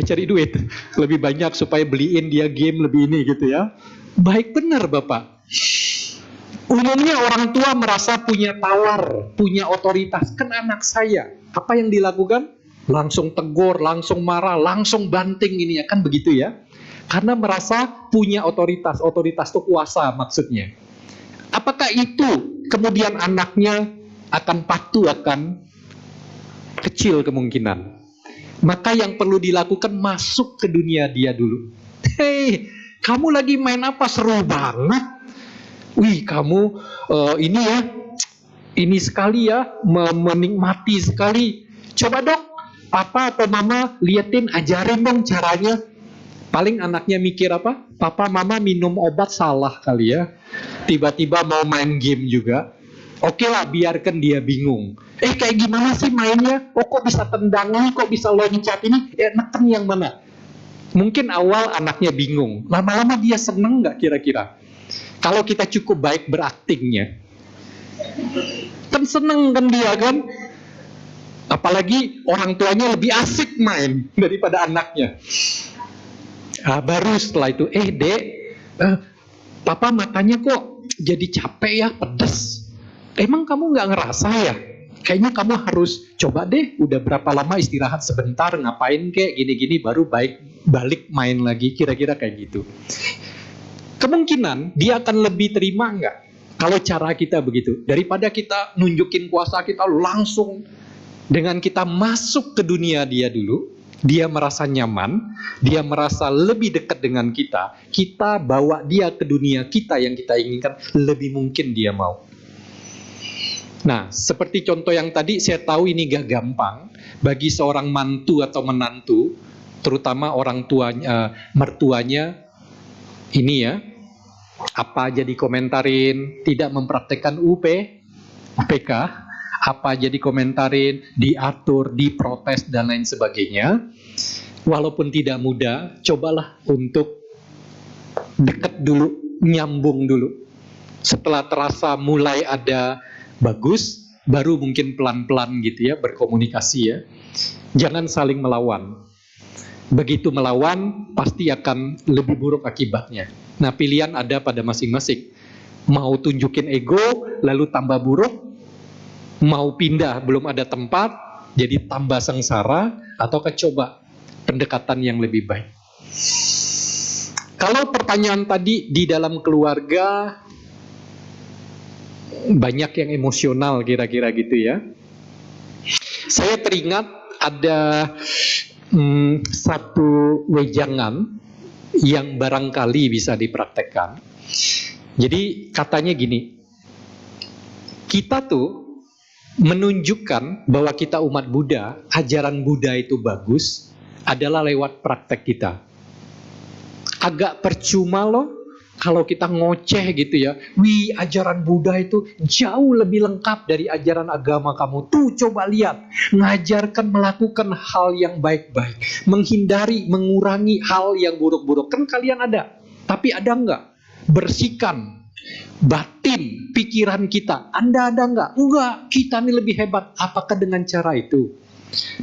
A: Cari duit lebih banyak supaya beliin dia game lebih ini gitu ya. Baik benar Bapak. Umumnya orang tua merasa punya power, punya otoritas. Kan anak saya. Apa yang dilakukan? Langsung tegur, langsung marah, langsung banting ini ya. Kan begitu ya. Karena merasa punya otoritas. Otoritas itu kuasa maksudnya. Apakah itu kemudian anaknya akan patuh, akan kecil kemungkinan. Maka yang perlu dilakukan masuk ke dunia dia dulu. Hei, kamu lagi main apa? Seru banget. Wih, kamu ini ya, ini sekali ya, menikmati sekali. Coba dong, papa atau mama liatin, ajarin dong caranya. Paling anaknya mikir apa? Papa, mama minum obat salah kali ya. Tiba-tiba mau main game juga. Oke lah, biarkan dia bingung. Kayak gimana sih mainnya? Oh, kok bisa tendang ini, kok bisa loncat ini? Neken yang mana? Mungkin awal anaknya bingung. Lama-lama dia seneng nggak kira-kira? Kalau kita cukup baik beraktingnya, kan seneng kan dia kan? Apalagi orang tuanya lebih asik main daripada anaknya. Baru setelah itu, Dek, papa matanya kok jadi capek ya, pedes. Emang kamu nggak ngerasa ya? Kayaknya kamu harus coba deh, udah berapa lama istirahat sebentar, ngapain kek, gini-gini, baru balik main lagi, kira-kira kayak gitu. Kemungkinan dia akan lebih terima nggak kalau cara kita begitu, daripada kita nunjukin kuasa kita langsung. Dengan kita masuk ke dunia dia dulu, dia merasa nyaman, dia merasa lebih dekat dengan kita, kita bawa dia ke dunia kita yang kita inginkan, lebih mungkin dia mau. Nah, seperti contoh yang tadi, saya tahu ini gak gampang bagi seorang mantu atau menantu, terutama orang tuanya, mertuanya ini ya, apa aja dikomentarin, tidak mempraktekkan UPK, apa aja dikomentarin, diatur, diprotes, dan lain sebagainya. Walaupun tidak mudah, cobalah untuk dekat dulu, nyambung dulu. Setelah terasa mulai ada bagus, baru mungkin pelan-pelan gitu ya, berkomunikasi ya. Jangan saling melawan. Begitu melawan, pasti akan lebih buruk akibatnya. Nah, pilihan ada pada masing-masing. Mau tunjukin ego, lalu tambah buruk. Mau pindah, belum ada tempat, jadi tambah sengsara. Ataukah coba pendekatan yang lebih baik. Kalau pertanyaan tadi di dalam keluarga, banyak yang emosional kira-kira gitu ya. Saya teringat ada satu wejangan yang barangkali bisa dipraktekkan. Jadi katanya gini, kita tuh menunjukkan bahwa kita umat Buddha, ajaran Buddha itu bagus, adalah lewat praktek kita. Agak percuma loh kalau kita ngoceh gitu ya. Wih, ajaran Buddha itu jauh lebih lengkap dari ajaran agama kamu. Tuh coba lihat, ngajarkan melakukan hal yang baik-baik, menghindari, mengurangi hal yang buruk-buruk. Kan kalian ada, tapi ada enggak? Bersihkan batin, pikiran kita. Anda ada enggak? Enggak, kita ini lebih hebat. Apakah dengan cara itu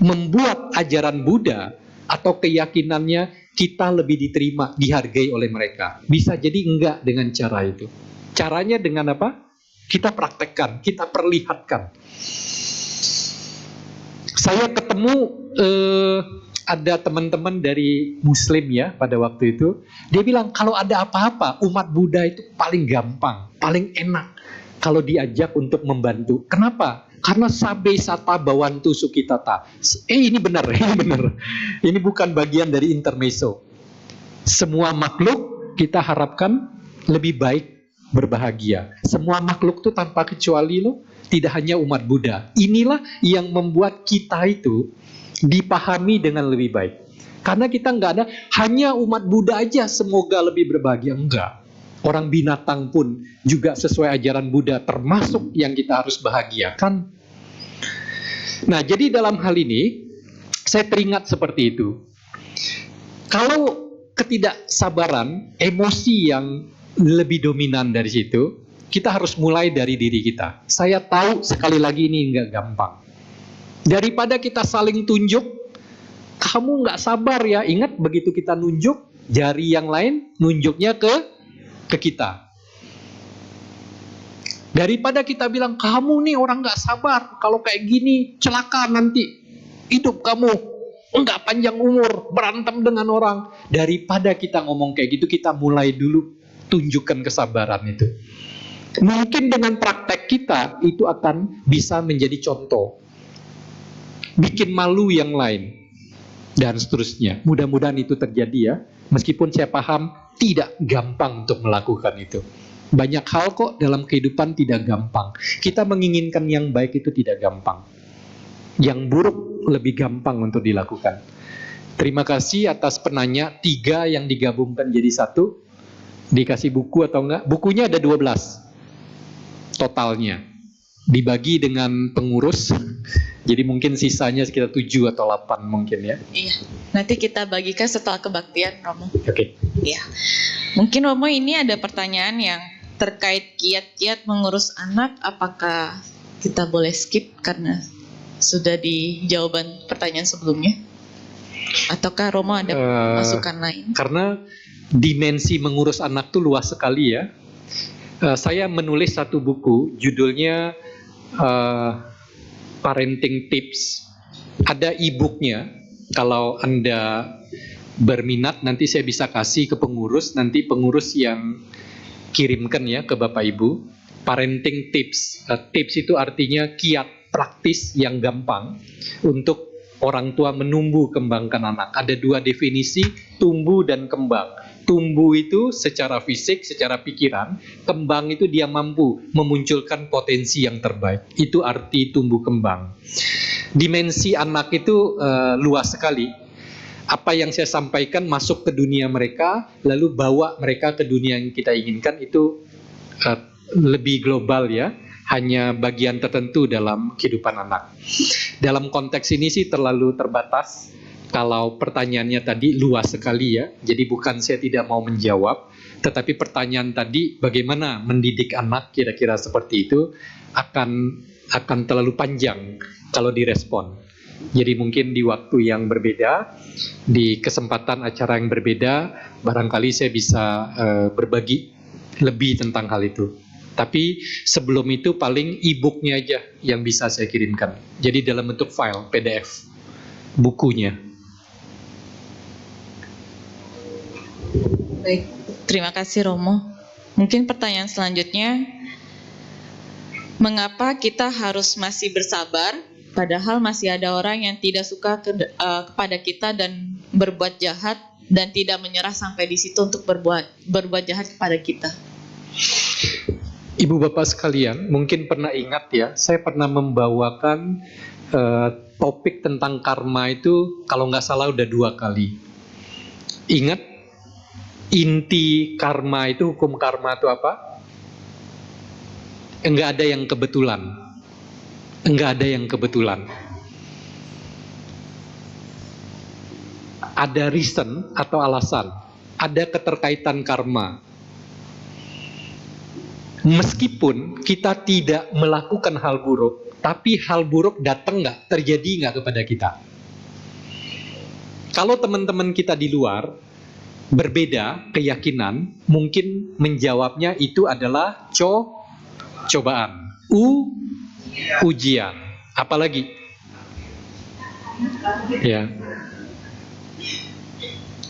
A: membuat ajaran Buddha atau keyakinannya kita lebih diterima, dihargai oleh mereka? Bisa jadi enggak dengan cara itu. Caranya dengan apa? Kita praktekkan, kita perlihatkan. Saya ketemu ada teman-teman dari Muslim ya pada waktu itu. Dia bilang kalau ada apa-apa, umat Buddha itu paling gampang, paling enak. kalau diajak untuk membantu. Kenapa? Karena sabe sata bawantu sukitata. Ini benar, ini benar. Ini bukan bagian dari intermezzo. Semua makhluk kita harapkan lebih baik, berbahagia. Semua makhluk itu tanpa kecuali loh, tidak hanya umat Buddha. Inilah yang membuat kita itu dipahami dengan lebih baik. Karena kita nggak ada hanya umat Buddha aja semoga lebih berbahagia, enggak. Orang binatang pun juga sesuai ajaran Buddha, termasuk yang kita harus bahagiakan. Nah, jadi dalam hal ini saya teringat seperti itu. Kalau ketidaksabaran, emosi yang lebih dominan dari situ, kita harus mulai dari diri kita. Saya tahu sekali lagi ini nggak gampang. Daripada kita saling tunjuk, kamu nggak sabar ya. Ingat begitu kita nunjuk, jari yang lain nunjuknya ke kita. Daripada kita bilang, kamu nih orang nggak sabar, kalau kayak gini celaka nanti hidup kamu, nggak panjang umur, berantem dengan orang. Daripada kita ngomong kayak gitu, kita mulai dulu tunjukkan kesabaran itu. Mungkin dengan praktek kita itu akan bisa menjadi contoh, bikin malu yang lain, dan seterusnya. Mudah-mudahan itu terjadi ya. Meskipun saya paham tidak gampang untuk melakukan itu. Banyak hal kok dalam kehidupan tidak gampang. Kita menginginkan yang baik itu tidak gampang. Yang buruk lebih gampang untuk dilakukan. Terima kasih atas penanya 3 yang digabungkan jadi 1. Dikasih buku atau enggak? Bukunya ada 12 totalnya. Dibagi dengan pengurus. Jadi mungkin sisanya sekitar 7 atau 8 mungkin ya.
C: Iya. Nanti kita bagikan setelah kebaktian, Romo.
A: Oke.
C: Iya. Mungkin Romo ini ada pertanyaan yang terkait kiat-kiat mengurus anak, apakah kita boleh skip karena sudah di jawaban pertanyaan sebelumnya? Ataukah Romo ada masukan lain?
A: Karena dimensi mengurus anak itu luas sekali ya. Saya menulis satu buku, judulnya Parenting Tips. Ada e-booknya. Kalau Anda berminat, nanti saya bisa kasih ke pengurus. Nanti pengurus yang kirimkan ya ke Bapak Ibu. Parenting Tips. Tips itu artinya kiat praktis yang gampang untuk orang tua menumbuh kembangkan anak. Ada 2 definisi, tumbuh dan kembang. Tumbuh itu secara fisik, secara pikiran. Kembang itu dia mampu memunculkan potensi yang terbaik. Itu arti tumbuh kembang. Dimensi anak itu luas sekali. Apa yang saya sampaikan masuk ke dunia mereka, lalu bawa mereka ke dunia yang kita inginkan, itu lebih global ya. Hanya bagian tertentu dalam kehidupan anak. Dalam konteks ini sih terlalu terbatas. Kalau pertanyaannya tadi luas sekali ya. Jadi bukan saya tidak mau menjawab, tetapi pertanyaan tadi bagaimana mendidik anak kira-kira seperti itu akan terlalu panjang kalau direspon. Jadi mungkin di waktu yang berbeda, di kesempatan acara yang berbeda, barangkali saya bisa berbagi lebih tentang hal itu. Tapi sebelum itu paling e-booknya aja yang bisa saya kirimkan. Jadi dalam bentuk file PDF bukunya.
C: Baik, terima kasih Romo. Mungkin pertanyaan selanjutnya, mengapa kita harus masih bersabar padahal masih ada orang yang tidak suka kepada kita dan berbuat jahat dan tidak menyerah sampai di situ untuk berbuat jahat kepada kita?
A: Ibu bapak sekalian, mungkin pernah ingat ya, saya pernah membawakan topik tentang karma itu kalau nggak salah udah 2 kali. Ingat inti karma itu, hukum karma itu apa? Enggak ada yang kebetulan. Enggak ada yang kebetulan. Ada reason atau alasan. Ada keterkaitan karma. Meskipun kita tidak melakukan hal buruk, tapi hal buruk datang nggak, terjadi nggak kepada kita. Kalau teman-teman kita di luar berbeda keyakinan, mungkin menjawabnya itu adalah cobaan, ujian, apalagi ya.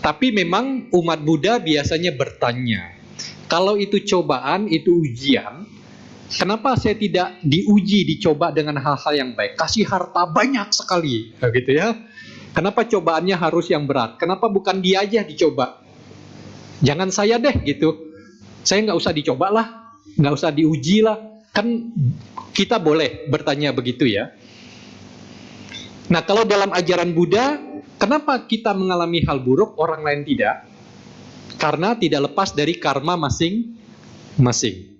A: Tapi memang umat Buddha biasanya bertanya, kalau itu cobaan, itu ujian, Kenapa saya tidak diuji, dicoba dengan hal-hal yang baik? Kasih harta banyak sekali, gitu ya. Kenapa cobaannya harus yang berat? Kenapa bukan dia aja dicoba? Jangan saya deh gitu. Saya nggak usah dicoba lah, nggak usah diuji lah. Kan kita boleh bertanya begitu ya. Nah, kalau dalam ajaran Buddha, kenapa kita mengalami hal buruk, orang lain tidak? Karena tidak lepas dari karma masing-masing.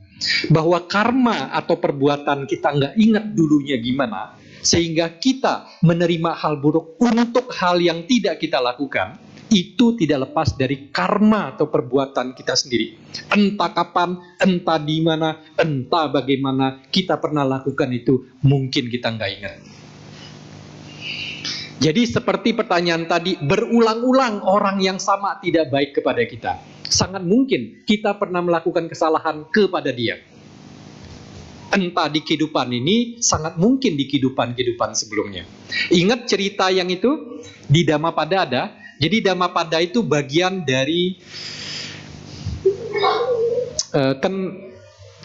A: Bahwa karma atau perbuatan kita nggak ingat dulunya gimana, sehingga kita menerima hal buruk untuk hal yang tidak kita lakukan, itu tidak lepas dari karma atau perbuatan kita sendiri. Entah kapan, entah di mana, entah bagaimana kita pernah lakukan itu, mungkin kita nggak ingat. Jadi seperti pertanyaan tadi, berulang-ulang orang yang sama tidak baik kepada kita. Sangat mungkin kita pernah melakukan kesalahan kepada dia. Entah di kehidupan ini, sangat mungkin di kehidupan-kehidupan sebelumnya. Ingat cerita yang itu di Dhammapada ada. Jadi Dhammapada itu bagian dari kan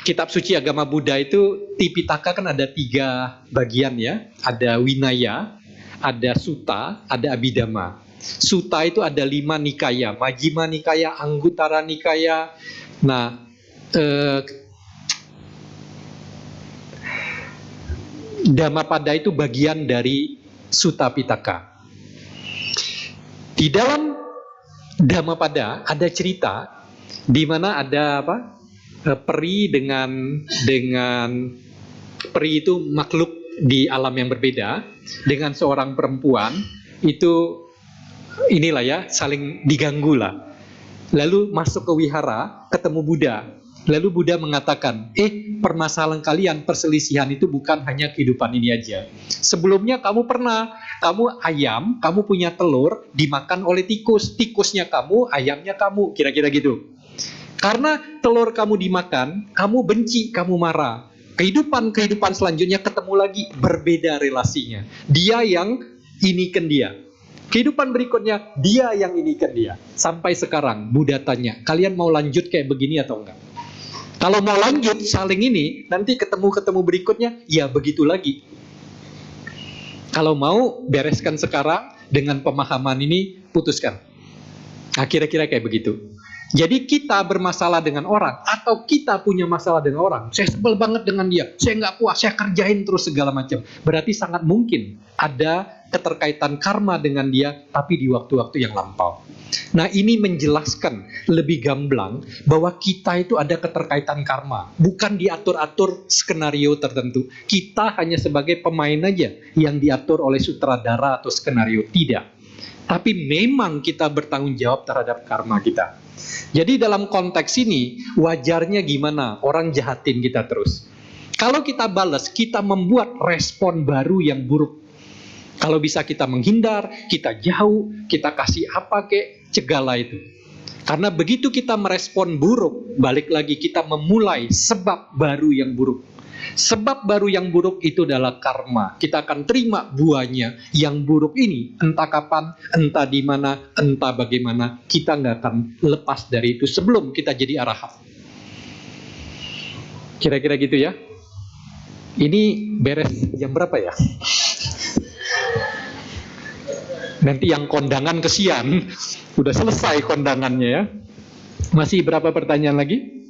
A: kitab suci agama Buddha itu Tipitaka kan ada 3 bagian ya. Ada Winaya, ada Sutta, ada Abhidhamma. Sutta itu ada 5 nikaya, Majjhima Nikaya, Anguttara Nikaya. Nah, Dhammapada itu bagian dari Sutta Pitaka. Di dalam Dhammapada ada cerita di mana ada peri dengan peri itu makhluk di alam yang berbeda dengan seorang perempuan itu inilah ya saling diganggu lah. Lalu masuk ke wihara ketemu Buddha. Lalu Buddha mengatakan, permasalahan kalian, perselisihan itu bukan hanya kehidupan ini aja. Sebelumnya kamu ayam, kamu punya telur, dimakan oleh tikus. Tikusnya kamu, ayamnya kamu, kira-kira gitu. Karena telur kamu dimakan, kamu benci, kamu marah. Kehidupan selanjutnya ketemu lagi, berbeda relasinya. Dia yang inikan dia. Kehidupan berikutnya, dia yang inikan dia. Sampai sekarang, Buddha tanya, kalian mau lanjut kayak begini atau enggak? Kalau mau lanjut saling ini, nanti ketemu berikutnya, ya begitu lagi. Kalau mau bereskan sekarang dengan pemahaman ini, putuskan. Nah, kira-kira kayak begitu. Jadi kita bermasalah dengan orang, atau kita punya masalah dengan orang, saya sebel banget dengan dia, saya nggak puas, saya kerjain terus segala macam. Berarti sangat mungkin ada keterkaitan karma dengan dia, tapi di waktu-waktu yang lampau. Nah, ini menjelaskan lebih gamblang bahwa kita itu ada keterkaitan karma, bukan diatur-atur skenario tertentu. Kita hanya sebagai pemain aja yang diatur oleh sutradara atau skenario, tidak. Tapi memang kita bertanggung jawab terhadap karma kita. Jadi dalam konteks ini, wajarnya gimana orang jahatin kita terus. Kalau kita balas, kita membuat respon baru yang buruk. Kalau bisa kita menghindar, kita jauh, kita kasih apa kek, cegahlah itu. Karena begitu kita merespon buruk, balik lagi kita memulai sebab baru yang buruk. Sebab baru yang buruk itu adalah karma. Kita akan terima buahnya yang buruk ini. Entah kapan, entah di mana, entah bagaimana. Kita nggak akan lepas dari itu sebelum kita jadi arahat. Kira-kira gitu ya. Ini beres jam berapa ya? Nanti yang kondangan kesian. Udah selesai kondangannya ya. Masih berapa pertanyaan lagi?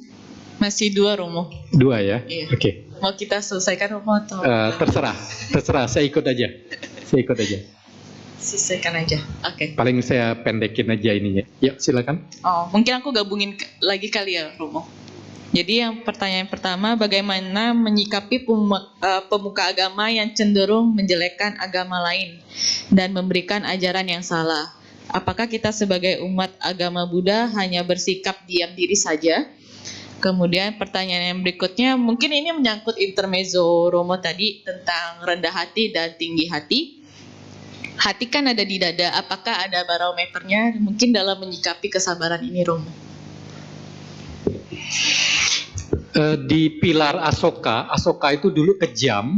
C: Masih 2 Romo.
A: 2 ya?
C: Iya.
A: Oke.
C: Mau kita selesaikan Romo atau?
A: Terserah. Saya ikut aja.
C: Selesaikan aja. Oke.
A: Paling saya pendekin aja ininya. Yuk, silakan.
C: Oh, mungkin aku gabungin lagi kali ya Romo. Jadi yang pertanyaan pertama, bagaimana menyikapi pemuka agama yang cenderung menjelekkan agama lain dan memberikan ajaran yang salah? Apakah kita sebagai umat agama Buddha hanya bersikap diam diri saja? Kemudian pertanyaan yang berikutnya, mungkin ini menyangkut intermezzo Romo tadi tentang rendah hati dan tinggi hati. Hati kan ada di dada, apakah ada barometernya mungkin dalam menyikapi kesabaran ini Romo?
A: Di pilar Asoka itu dulu kejam,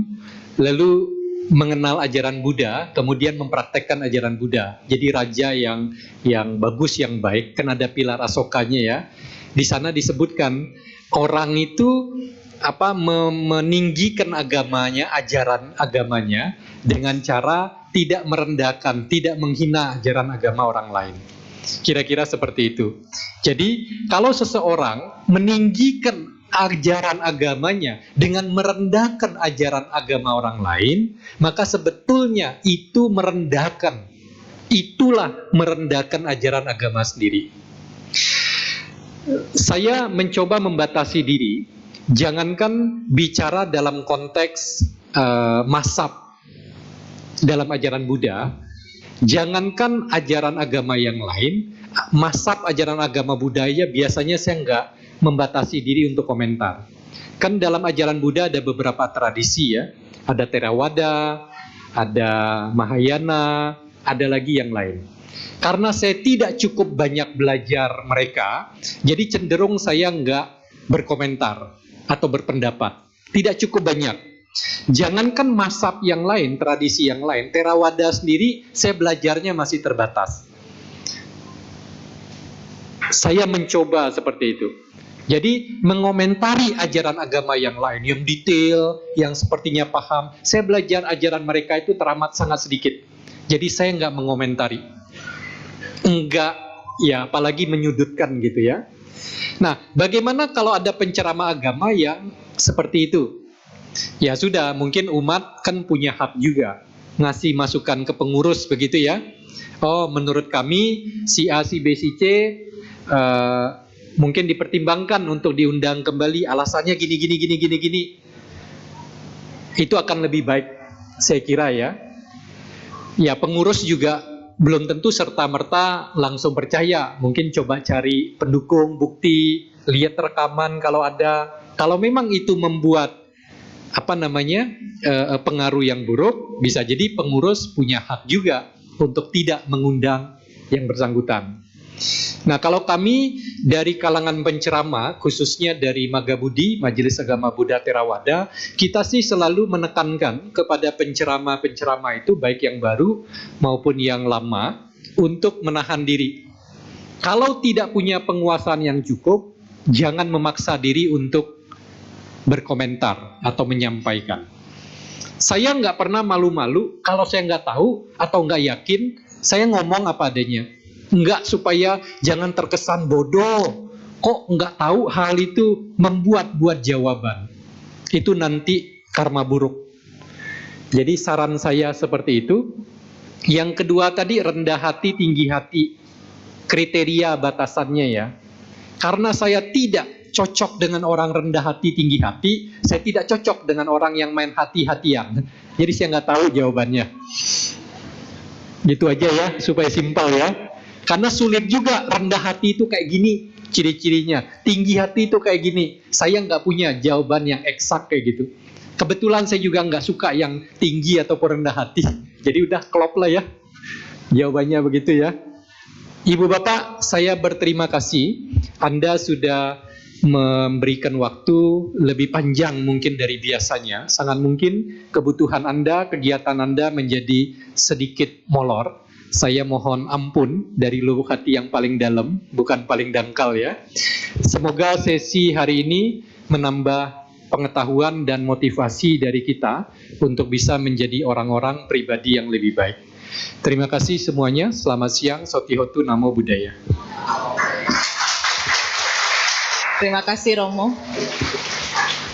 A: lalu mengenal ajaran Buddha, kemudian mempraktekkan ajaran Buddha. Jadi raja yang bagus, yang baik, kan ada pilar Asokanya ya. Di sana disebutkan orang itu meninggikan agamanya, ajaran agamanya dengan cara tidak merendahkan, tidak menghina ajaran agama orang lain. Kira-kira seperti itu. Jadi kalau seseorang meninggikan ajaran agamanya dengan merendahkan ajaran agama orang lain, maka sebetulnya itu merendahkan. Itulah merendahkan ajaran agama sendiri. Saya mencoba membatasi diri, jangankan bicara dalam konteks mazhab dalam ajaran Buddha, jangankan ajaran agama yang lain, mazhab ajaran agama budaya biasanya saya nggak membatasi diri untuk komentar. Kan dalam ajaran Buddha ada beberapa tradisi ya, ada Theravada, ada Mahayana, ada lagi yang lain. Karena saya tidak cukup banyak belajar mereka, jadi cenderung saya nggak berkomentar atau berpendapat. Tidak cukup banyak. Jangankan mazhab yang lain, tradisi yang lain, Theravada sendiri saya belajarnya masih terbatas. Saya mencoba seperti itu. Jadi mengomentari ajaran agama yang lain, yang detail, yang sepertinya paham, saya belajar ajaran mereka itu teramat sangat sedikit. Jadi saya nggak mengomentari. Enggak, ya apalagi menyudutkan gitu ya. Nah, bagaimana kalau ada penceramah agama yang seperti itu? Ya sudah, mungkin umat kan punya hak juga ngasih masukan ke pengurus begitu ya. Oh, menurut kami si A, si B, si C mungkin dipertimbangkan untuk diundang kembali, alasannya gini. Itu akan lebih baik saya kira ya. Ya, pengurus juga belum tentu serta-merta langsung percaya. Mungkin coba cari pendukung, bukti, lihat rekaman kalau ada. Kalau memang itu membuat pengaruh yang buruk, bisa jadi pengurus punya hak juga untuk tidak mengundang yang bersangkutan. Nah, kalau kami dari kalangan penceramah, khususnya dari Magabudi, Majelis Agama Buddha Theravada, kita sih selalu menekankan kepada penceramah-penceramah itu, baik yang baru maupun yang lama, untuk menahan diri. Kalau tidak punya penguasaan yang cukup, jangan memaksa diri untuk berkomentar atau menyampaikan. Saya nggak pernah malu-malu kalau saya nggak tahu atau nggak yakin, saya ngomong apa adanya. Enggak, supaya jangan terkesan bodoh. Kok nggak tahu, hal itu membuat jawaban. Itu nanti karma buruk. Jadi saran saya seperti itu. Yang kedua tadi, rendah hati, tinggi hati. Kriteria batasannya ya. Karena saya tidak cocok dengan orang rendah hati, tinggi hati, saya tidak cocok dengan orang yang main hati-hatian. Jadi saya nggak tahu jawabannya. Gitu aja ya, supaya simpel ya. Karena sulit juga, rendah hati itu kayak gini ciri-cirinya, tinggi hati itu kayak gini. Saya nggak punya jawaban yang eksak kayak gitu. Kebetulan saya juga nggak suka yang tinggi ataupun rendah hati. Jadi udah klop lah ya, jawabannya begitu ya. Ibu Bapak, saya berterima kasih Anda sudah memberikan waktu lebih panjang mungkin dari biasanya. Sangat mungkin kebutuhan Anda, kegiatan Anda menjadi sedikit molor. Saya mohon ampun dari lubuk hati yang paling dalam, bukan paling dangkal ya. Semoga sesi hari ini menambah pengetahuan dan motivasi dari kita untuk bisa menjadi orang-orang pribadi yang lebih baik. Terima kasih semuanya. Selamat siang. Sotihotu Namo Buddhaya.
C: Terima kasih Romo.